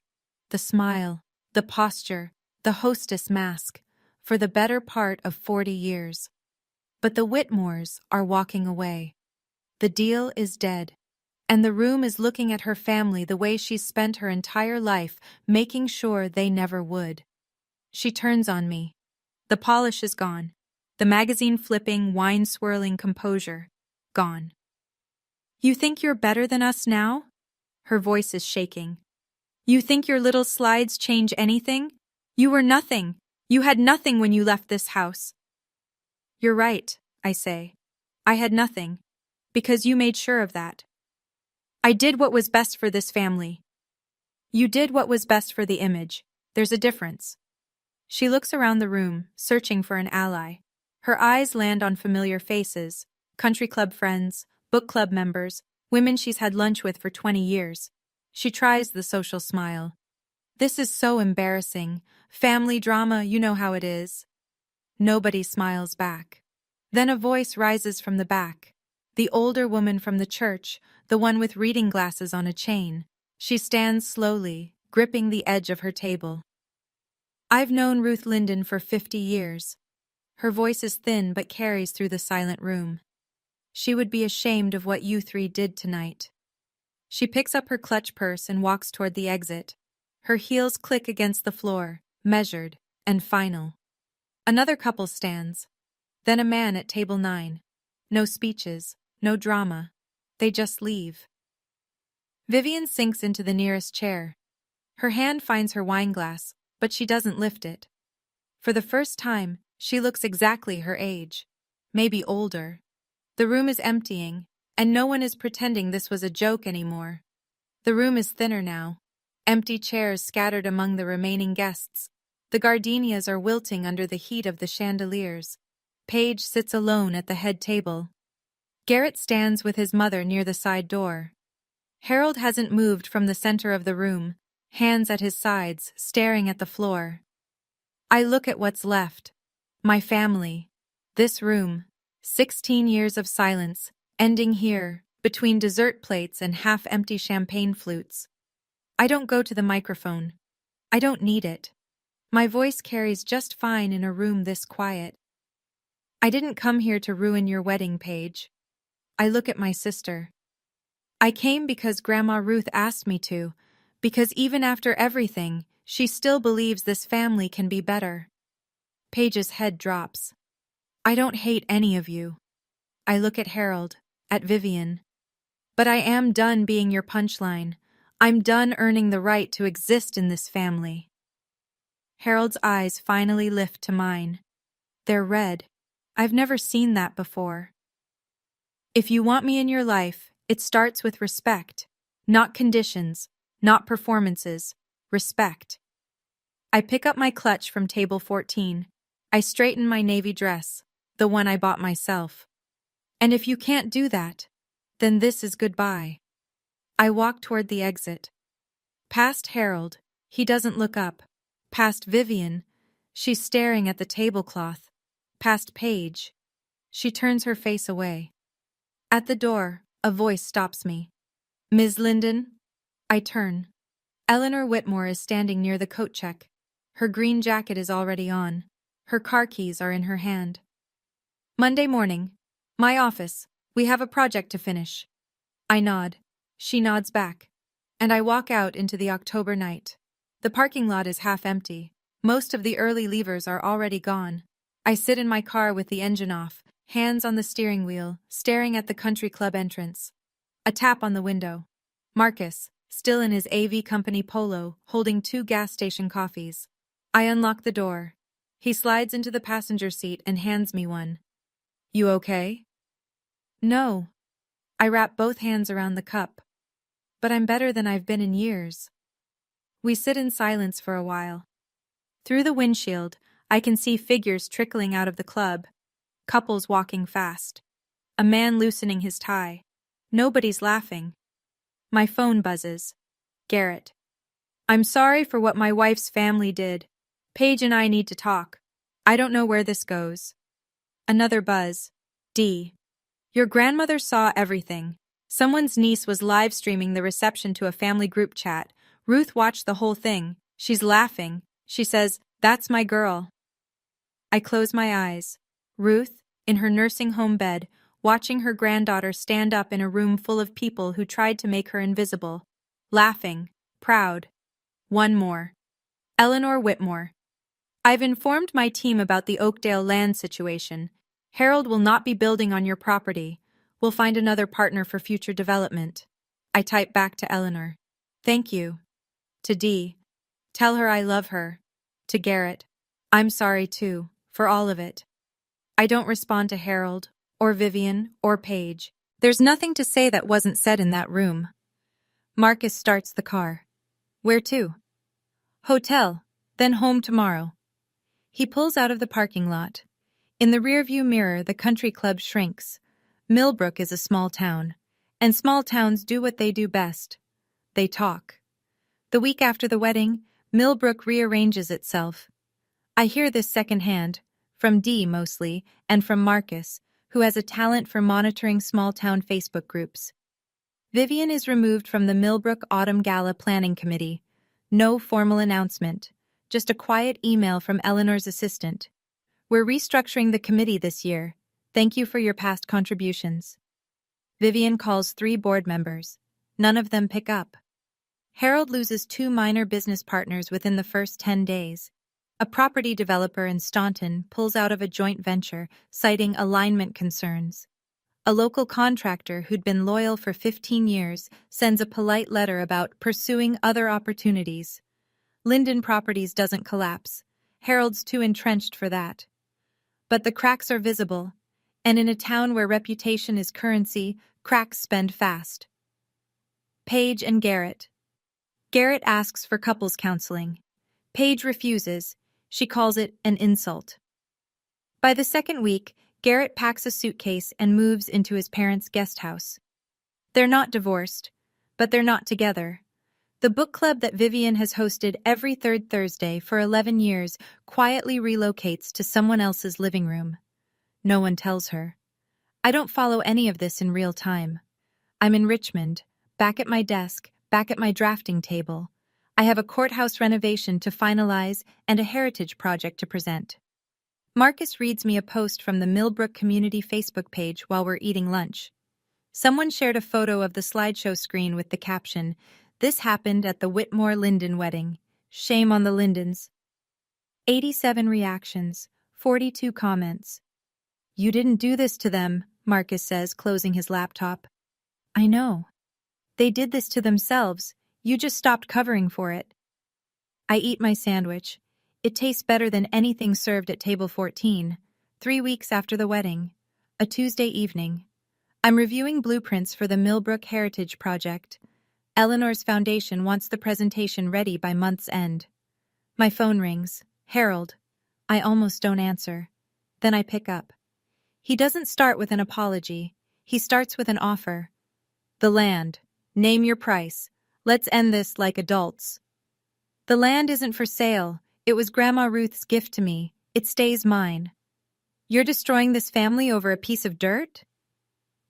The smile, the posture, the hostess mask, for the better part of 40 years. But the Whitmores are walking away. The deal is dead. And the room is looking at her family the way she's spent her entire life, making sure they never would. She turns on me. The polish is gone. The magazine-flipping, wine-swirling composure, gone. You think you're better than us now? Her voice is shaking. You think your little slides change anything? You were nothing. You had nothing when you left this house. You're right, I say. I had nothing. Because you made sure of that. I did what was best for this family. You did what was best for the image. There's a difference. She looks around the room, searching for an ally. Her eyes land on familiar faces, country club friends, book club members, women she's had lunch with for 20 years. She tries the social smile. This is so embarrassing. Family drama, you know how it is. Nobody smiles back. Then a voice rises from the back. The older woman from the church, the one with reading glasses on a chain. She stands slowly, gripping the edge of her table. I've known Ruth Linden for 50 years. Her voice is thin but carries through the silent room. She would be ashamed of what you three did tonight. She picks up her clutch purse and walks toward the exit. Her heels click against the floor, measured and final. Another couple stands. Then a man at table 9. No speeches, no drama. They just leave. Vivian sinks into the nearest chair. Her hand finds her wineglass, but she doesn't lift it. For the first time, she looks exactly her age. Maybe older. The room is emptying, and no one is pretending this was a joke anymore. The room is thinner now. Empty chairs scattered among the remaining guests. The gardenias are wilting under the heat of the chandeliers. Paige sits alone at the head table. Garrett stands with his mother near the side door. Harold hasn't moved from the center of the room, hands at his sides, staring at the floor. I look at what's left. My family. This room. 16 years of silence, ending here, between dessert plates and half-empty champagne flutes. I don't go to the microphone. I don't need it. My voice carries just fine in a room this quiet. I didn't come here to ruin your wedding, Paige. I look at my sister. I came because Grandma Ruth asked me to, because even after everything, she still believes this family can be better. Paige's head drops. I don't hate any of you. I look at Harold, at Vivian. But I am done being your punchline. I'm done earning the right to exist in this family. Harold's eyes finally lift to mine. They're red. I've never seen that before. If you want me in your life, it starts with respect. Not conditions, not performances. Respect. I pick up my clutch from table 14. I straighten my navy dress, the one I bought myself. And if you can't do that, then this is goodbye. I walk toward the exit. Past Harold, he doesn't look up. Past Vivian, she's staring at the tablecloth. Past Paige, she turns her face away. At the door, a voice stops me. Ms. Linden? I turn. Eleanor Whitmore is standing near the coat check. Her green jacket is already on. Her car keys are in her hand. Monday morning. My office. We have a project to finish. I nod. She nods back. And I walk out into the October night. The parking lot is half empty. Most of the early leavers are already gone. I sit in my car with the engine off, hands on the steering wheel, staring at the country club entrance. A tap on the window. Marcus, still in his AV company polo, holding 2 gas station coffees. I unlock the door. He slides into the passenger seat and hands me one. You okay? No. I wrap both hands around the cup. But I'm better than I've been in years. We sit in silence for a while. Through the windshield, I can see figures trickling out of the club. Couples walking fast. A man loosening his tie. Nobody's laughing. My phone buzzes. Garrett. I'm sorry for what my wife's family did. Paige and I need to talk. I don't know where this goes. Another buzz. D. Your grandmother saw everything. Someone's niece was live streaming the reception to a family group chat. Ruth watched the whole thing. She's laughing. She says, "That's my girl." I close my eyes. Ruth, in her nursing home bed, watching her granddaughter stand up in a room full of people who tried to make her invisible. Laughing. Proud. One more. Eleanor Whitmore. I've informed my team about the Oakdale land situation. Harold will not be building on your property. We'll find another partner for future development. I type back to Eleanor. Thank you. To Dee. Tell her I love her. To Garrett. I'm sorry too, for all of it. I don't respond to Harold, or Vivian, or Paige. There's nothing to say that wasn't said in that room. Marcus starts the car. Where to? Hotel, then home tomorrow. He pulls out of the parking lot. In the rearview mirror, the country club shrinks. Millbrook is a small town, and small towns do what they do best. They talk. The week after the wedding, Millbrook rearranges itself. I hear this secondhand, from Dee mostly, and from Marcus, who has a talent for monitoring small-town Facebook groups. Vivian is removed from the Millbrook Autumn Gala Planning Committee. No formal announcement, just a quiet email from Eleanor's assistant. We're restructuring the committee this year. Thank you for your past contributions. Vivian calls 3 board members. None of them pick up. Harold loses 2 minor business partners within the first 10 days. A property developer in Staunton pulls out of a joint venture, citing alignment concerns. A local contractor who'd been loyal for 15 years sends a polite letter about pursuing other opportunities. Linden Properties doesn't collapse. Harold's too entrenched for that. But the cracks are visible, and in a town where reputation is currency, cracks spend fast. Paige and Garrett. Garrett asks for couples counseling. Paige refuses. She calls it an insult. By the second week, Garrett packs a suitcase and moves into his parents' guest house. They're not divorced, but they're not together. The book club that Vivian has hosted every third Thursday for 11 years quietly relocates to someone else's living room. No one tells her. I don't follow any of this in real time. I'm in Richmond, back at my desk, back at my drafting table. I have a courthouse renovation to finalize and a heritage project to present. Marcus reads me a post from the Millbrook Community Facebook page while we're eating lunch. Someone shared a photo of the slideshow screen with the caption, "This happened at the Whitmore-Linden wedding. Shame on the Lindens." 87 reactions, 42 comments. You didn't do this to them, Marcus says, closing his laptop. I know. They did this to themselves. You just stopped covering for it. I eat my sandwich. It tastes better than anything served at table 14, 3 weeks after the wedding, a Tuesday evening. I'm reviewing blueprints for the Millbrook Heritage Project. Eleanor's foundation wants the presentation ready by month's end. My phone rings. Harold. I almost don't answer. Then I pick up. He doesn't start with an apology. He starts with an offer. The land. Name your price. Let's end this like adults. The land isn't for sale. It was Grandma Ruth's gift to me. It stays mine. You're destroying this family over a piece of dirt?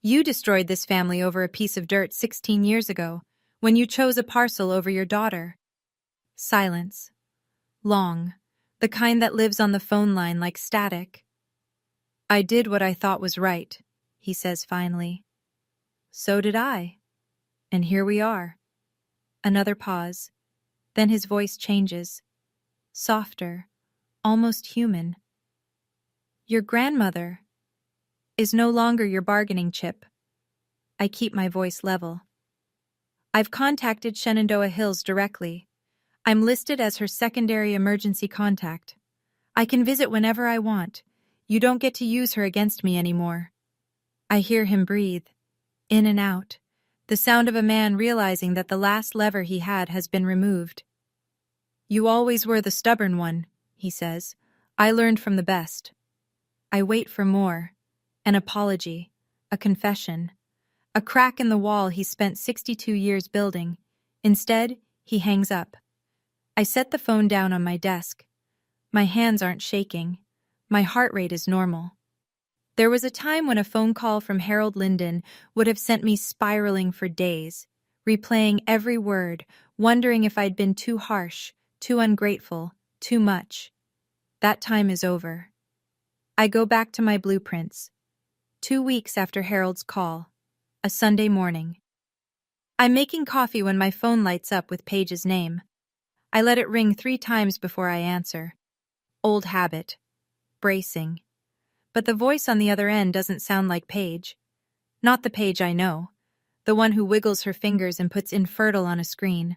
You destroyed this family over a piece of dirt 16 years ago, when you chose a parcel over your daughter. Silence. Long. The kind that lives on the phone line like static. I did what I thought was right, he says finally. So did I. And here we are. Another pause. Then his voice changes. Softer, almost human. Your grandmother is no longer your bargaining chip. I keep my voice level. I've contacted Shenandoah Hills directly. I'm listed as her secondary emergency contact. I can visit whenever I want. You don't get to use her against me anymore. I hear him breathe, in and out, the sound of a man realizing that the last lever he had has been removed. You always were the stubborn one, he says. I learned from the best. I wait for more. An apology. A confession. A crack in the wall he spent 62 years building. Instead, he hangs up. I set the phone down on my desk. My hands aren't shaking. My heart rate is normal. There was a time when a phone call from Harold Linden would have sent me spiraling for days, replaying every word, wondering if I'd been too harsh, too ungrateful, too much. That time is over. I go back to my blueprints. 2 weeks after Harold's call. A Sunday morning. I'm making coffee when my phone lights up with Paige's name. I let it ring 3 times before I answer. Old habit. Bracing. But the voice on the other end doesn't sound like Paige. Not the Paige I know. The one who wiggles her fingers and puts infertile on a screen.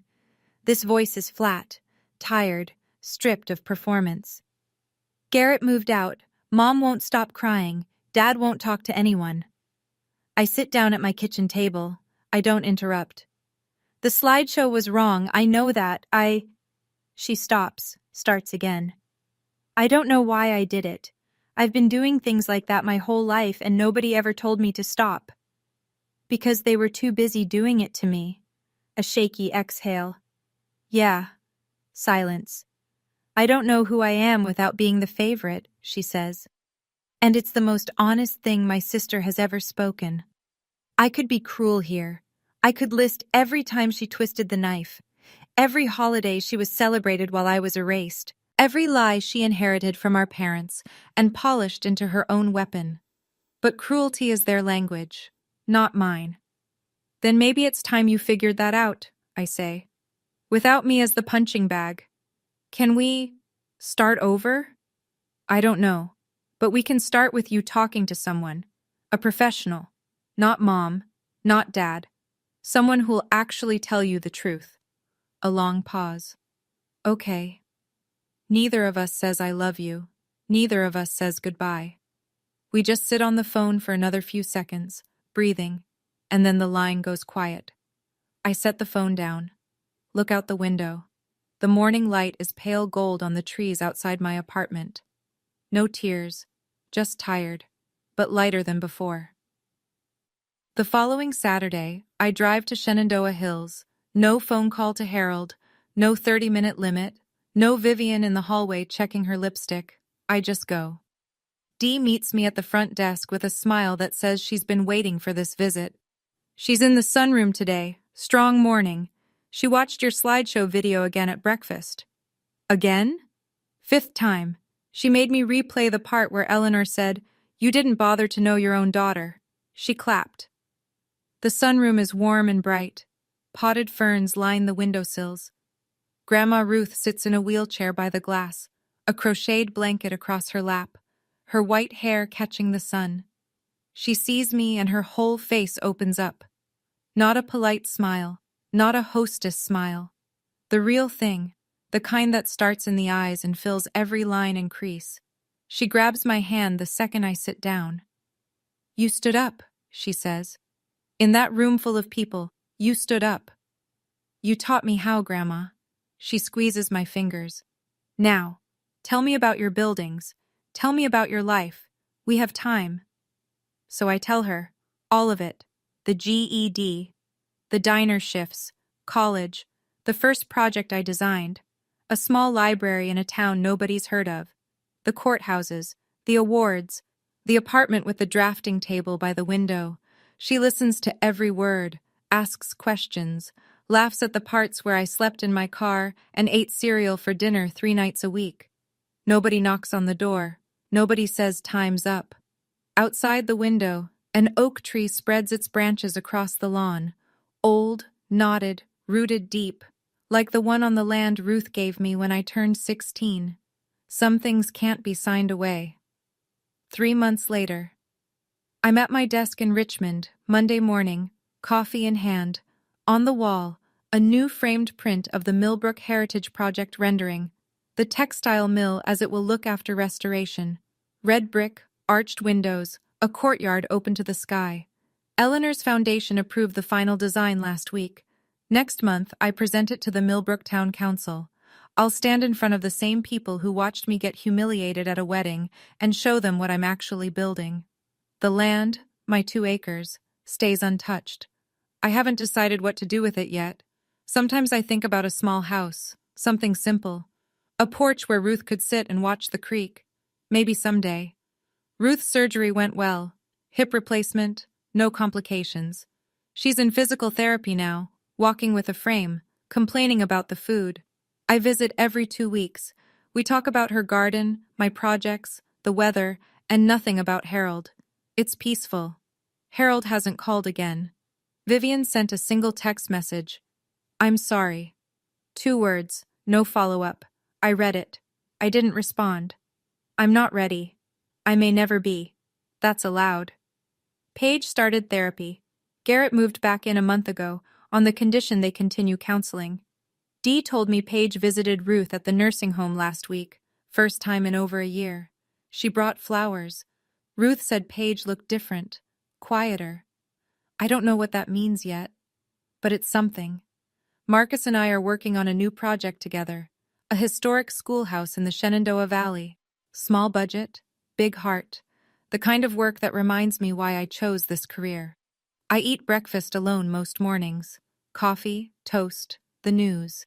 This voice is flat, tired, stripped of performance. Garrett moved out. Mom won't stop crying. Dad won't talk to anyone. I sit down at my kitchen table. I don't interrupt. The slideshow was wrong. I know that. She stops, starts again. I don't know why I did it. I've been doing things like that my whole life and nobody ever told me to stop. Because they were too busy doing it to me. A shaky exhale. Yeah. Silence. I don't know who I am without being the favorite, she says. And it's the most honest thing my sister has ever spoken. I could be cruel here. I could list every time she twisted the knife, every holiday she was celebrated while I was erased, every lie she inherited from our parents and polished into her own weapon. But cruelty is their language, not mine. Then maybe it's time you figured that out, I say. Without me as the punching bag. Can we start over? I don't know, but we can start with you talking to someone, a professional, not mom, not dad, someone who'll actually tell you the truth. A long pause. Okay. Neither of us says I love you. Neither of us says goodbye. We just sit on the phone for another few seconds, breathing, and then the line goes quiet. I set the phone down. Look out the window. The morning light is pale gold on the trees outside my apartment. No tears, just tired, but lighter than before. The following Saturday, I drive to Shenandoah Hills. No phone call to Harold, no 30-minute limit, no Vivian in the hallway checking her lipstick. I just go. Dee meets me at the front desk with a smile that says she's been waiting for this visit. She's in the sunroom today, strong morning. She watched your slideshow video again at breakfast. Again? 5th time. She made me replay the part where Eleanor said, "You didn't bother to know your own daughter." She clapped. The sunroom is warm and bright. Potted ferns line the windowsills. Grandma Ruth sits in a wheelchair by the glass, a crocheted blanket across her lap, her white hair catching the sun. She sees me and her whole face opens up. Not a polite smile, not a hostess smile. The real thing, the kind that starts in the eyes and fills every line and crease. She grabs my hand the second I sit down. "You stood up," she says. "In that room full of people, you stood up." "You taught me how, Grandma." She squeezes my fingers. "Now, tell me about your buildings. Tell me about your life. We have time." So I tell her, all of it. The GED, the diner shifts, college, the first project I designed, a small library in a town nobody's heard of, the courthouses, the awards, the apartment with the drafting table by the window. She listens to every word, asks questions, laughs at the parts where I slept in my car and ate cereal for dinner 3 nights a week. Nobody knocks on the door. Nobody says time's up. Outside the window, an oak tree spreads its branches across the lawn, old, knotted, rooted deep, like the one on the land Ruth gave me when I turned 16. Some things can't be signed away. 3 months later. I'm at my desk in Richmond, Monday morning, coffee in hand. On the wall, a new framed print of the Millbrook Heritage Project rendering, the textile mill as it will look after restoration. Red brick, arched windows, a courtyard open to the sky. Eleanor's foundation approved the final design last week. Next month, I present it to the Millbrook Town Council. I'll stand in front of the same people who watched me get humiliated at a wedding and show them what I'm actually building. The land, my 2 acres, stays untouched. I haven't decided what to do with it yet. Sometimes I think about a small house, something simple. A porch where Ruth could sit and watch the creek. Maybe someday. Ruth's surgery went well. Hip replacement, no complications. She's in physical therapy now, walking with a frame, complaining about the food. I visit every 2 weeks. We talk about her garden, my projects, the weather, and nothing about Harold. It's peaceful. Harold hasn't called again. Vivian sent a single text message. I'm sorry. 2 words, no follow-up. I read it. I didn't respond. I'm not ready. I may never be. That's allowed. Paige started therapy. Garrett moved back in a month ago, on the condition they continue counseling. Dee told me Paige visited Ruth at the nursing home last week, first time in over a year. She brought flowers. Ruth said Paige looked different, quieter. I don't know what that means yet, but it's something. Marcus and I are working on a new project together, a historic schoolhouse in the Shenandoah Valley. Small budget, big heart, the kind of work that reminds me why I chose this career. I eat breakfast alone most mornings. Coffee, toast, the news.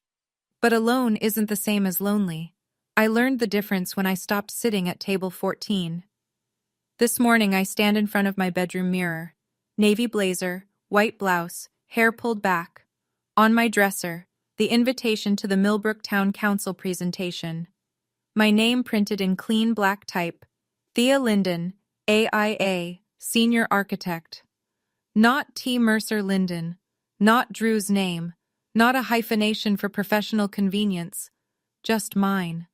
But alone isn't the same as lonely. I learned the difference when I stopped sitting at table 14. This morning I stand in front of my bedroom mirror. Navy blazer, white blouse, hair pulled back. On my dresser, the invitation to the Millbrook Town Council presentation. My name printed in clean black type. Thea Linden, AIA, Senior Architect. Not T. Mercer Linden. Not Drew's name. Not a hyphenation for professional convenience. Just mine.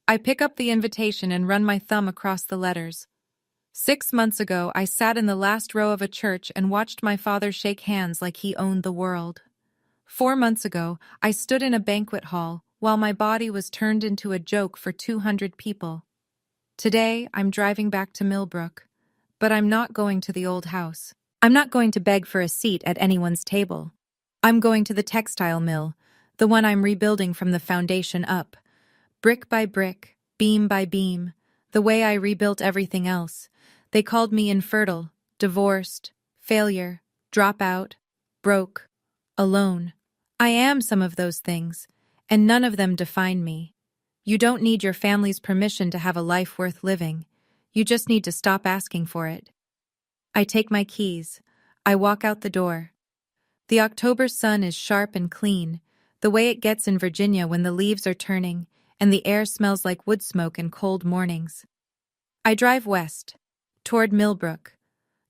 I pick up the invitation and run my thumb across the letters. 6 months ago, I sat in the last row of a church and watched my father shake hands like he owned the world. 4 months ago, I stood in a banquet hall while my body was turned into a joke for 200 people. Today, I'm driving back to Millbrook, but I'm not going to the old house. I'm not going to beg for a seat at anyone's table. I'm going to the textile mill, the one I'm rebuilding from the foundation up. Brick by brick, beam by beam, the way I rebuilt everything else. They called me infertile, divorced, failure, dropout, broke, alone. I am some of those things, and none of them define me. You don't need your family's permission to have a life worth living. You just need to stop asking for it. I take my keys. I walk out the door. The October sun is sharp and clean, the way it gets in Virginia when the leaves are turning and the air smells like wood smoke in cold mornings. I drive west, toward Millbrook,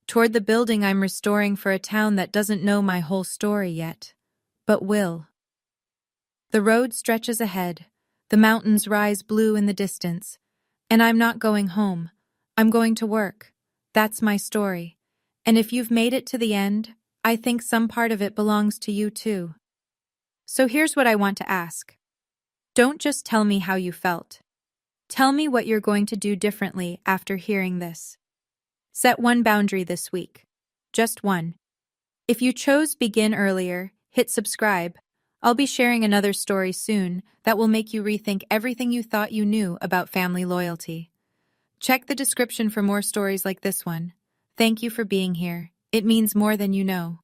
toward the building I'm restoring for a town that doesn't know my whole story yet, but will. The road stretches ahead, the mountains rise blue in the distance, and I'm not going home. I'm going to work. That's my story. And if you've made it to the end, I think some part of it belongs to you too. So here's what I want to ask. Don't just tell me how you felt. Tell me what you're going to do differently after hearing this. Set one boundary this week. Just one. If you chose begin earlier, hit subscribe. I'll be sharing another story soon that will make you rethink everything you thought you knew about family loyalty. Check the description for more stories like this one. Thank you for being here. It means more than you know.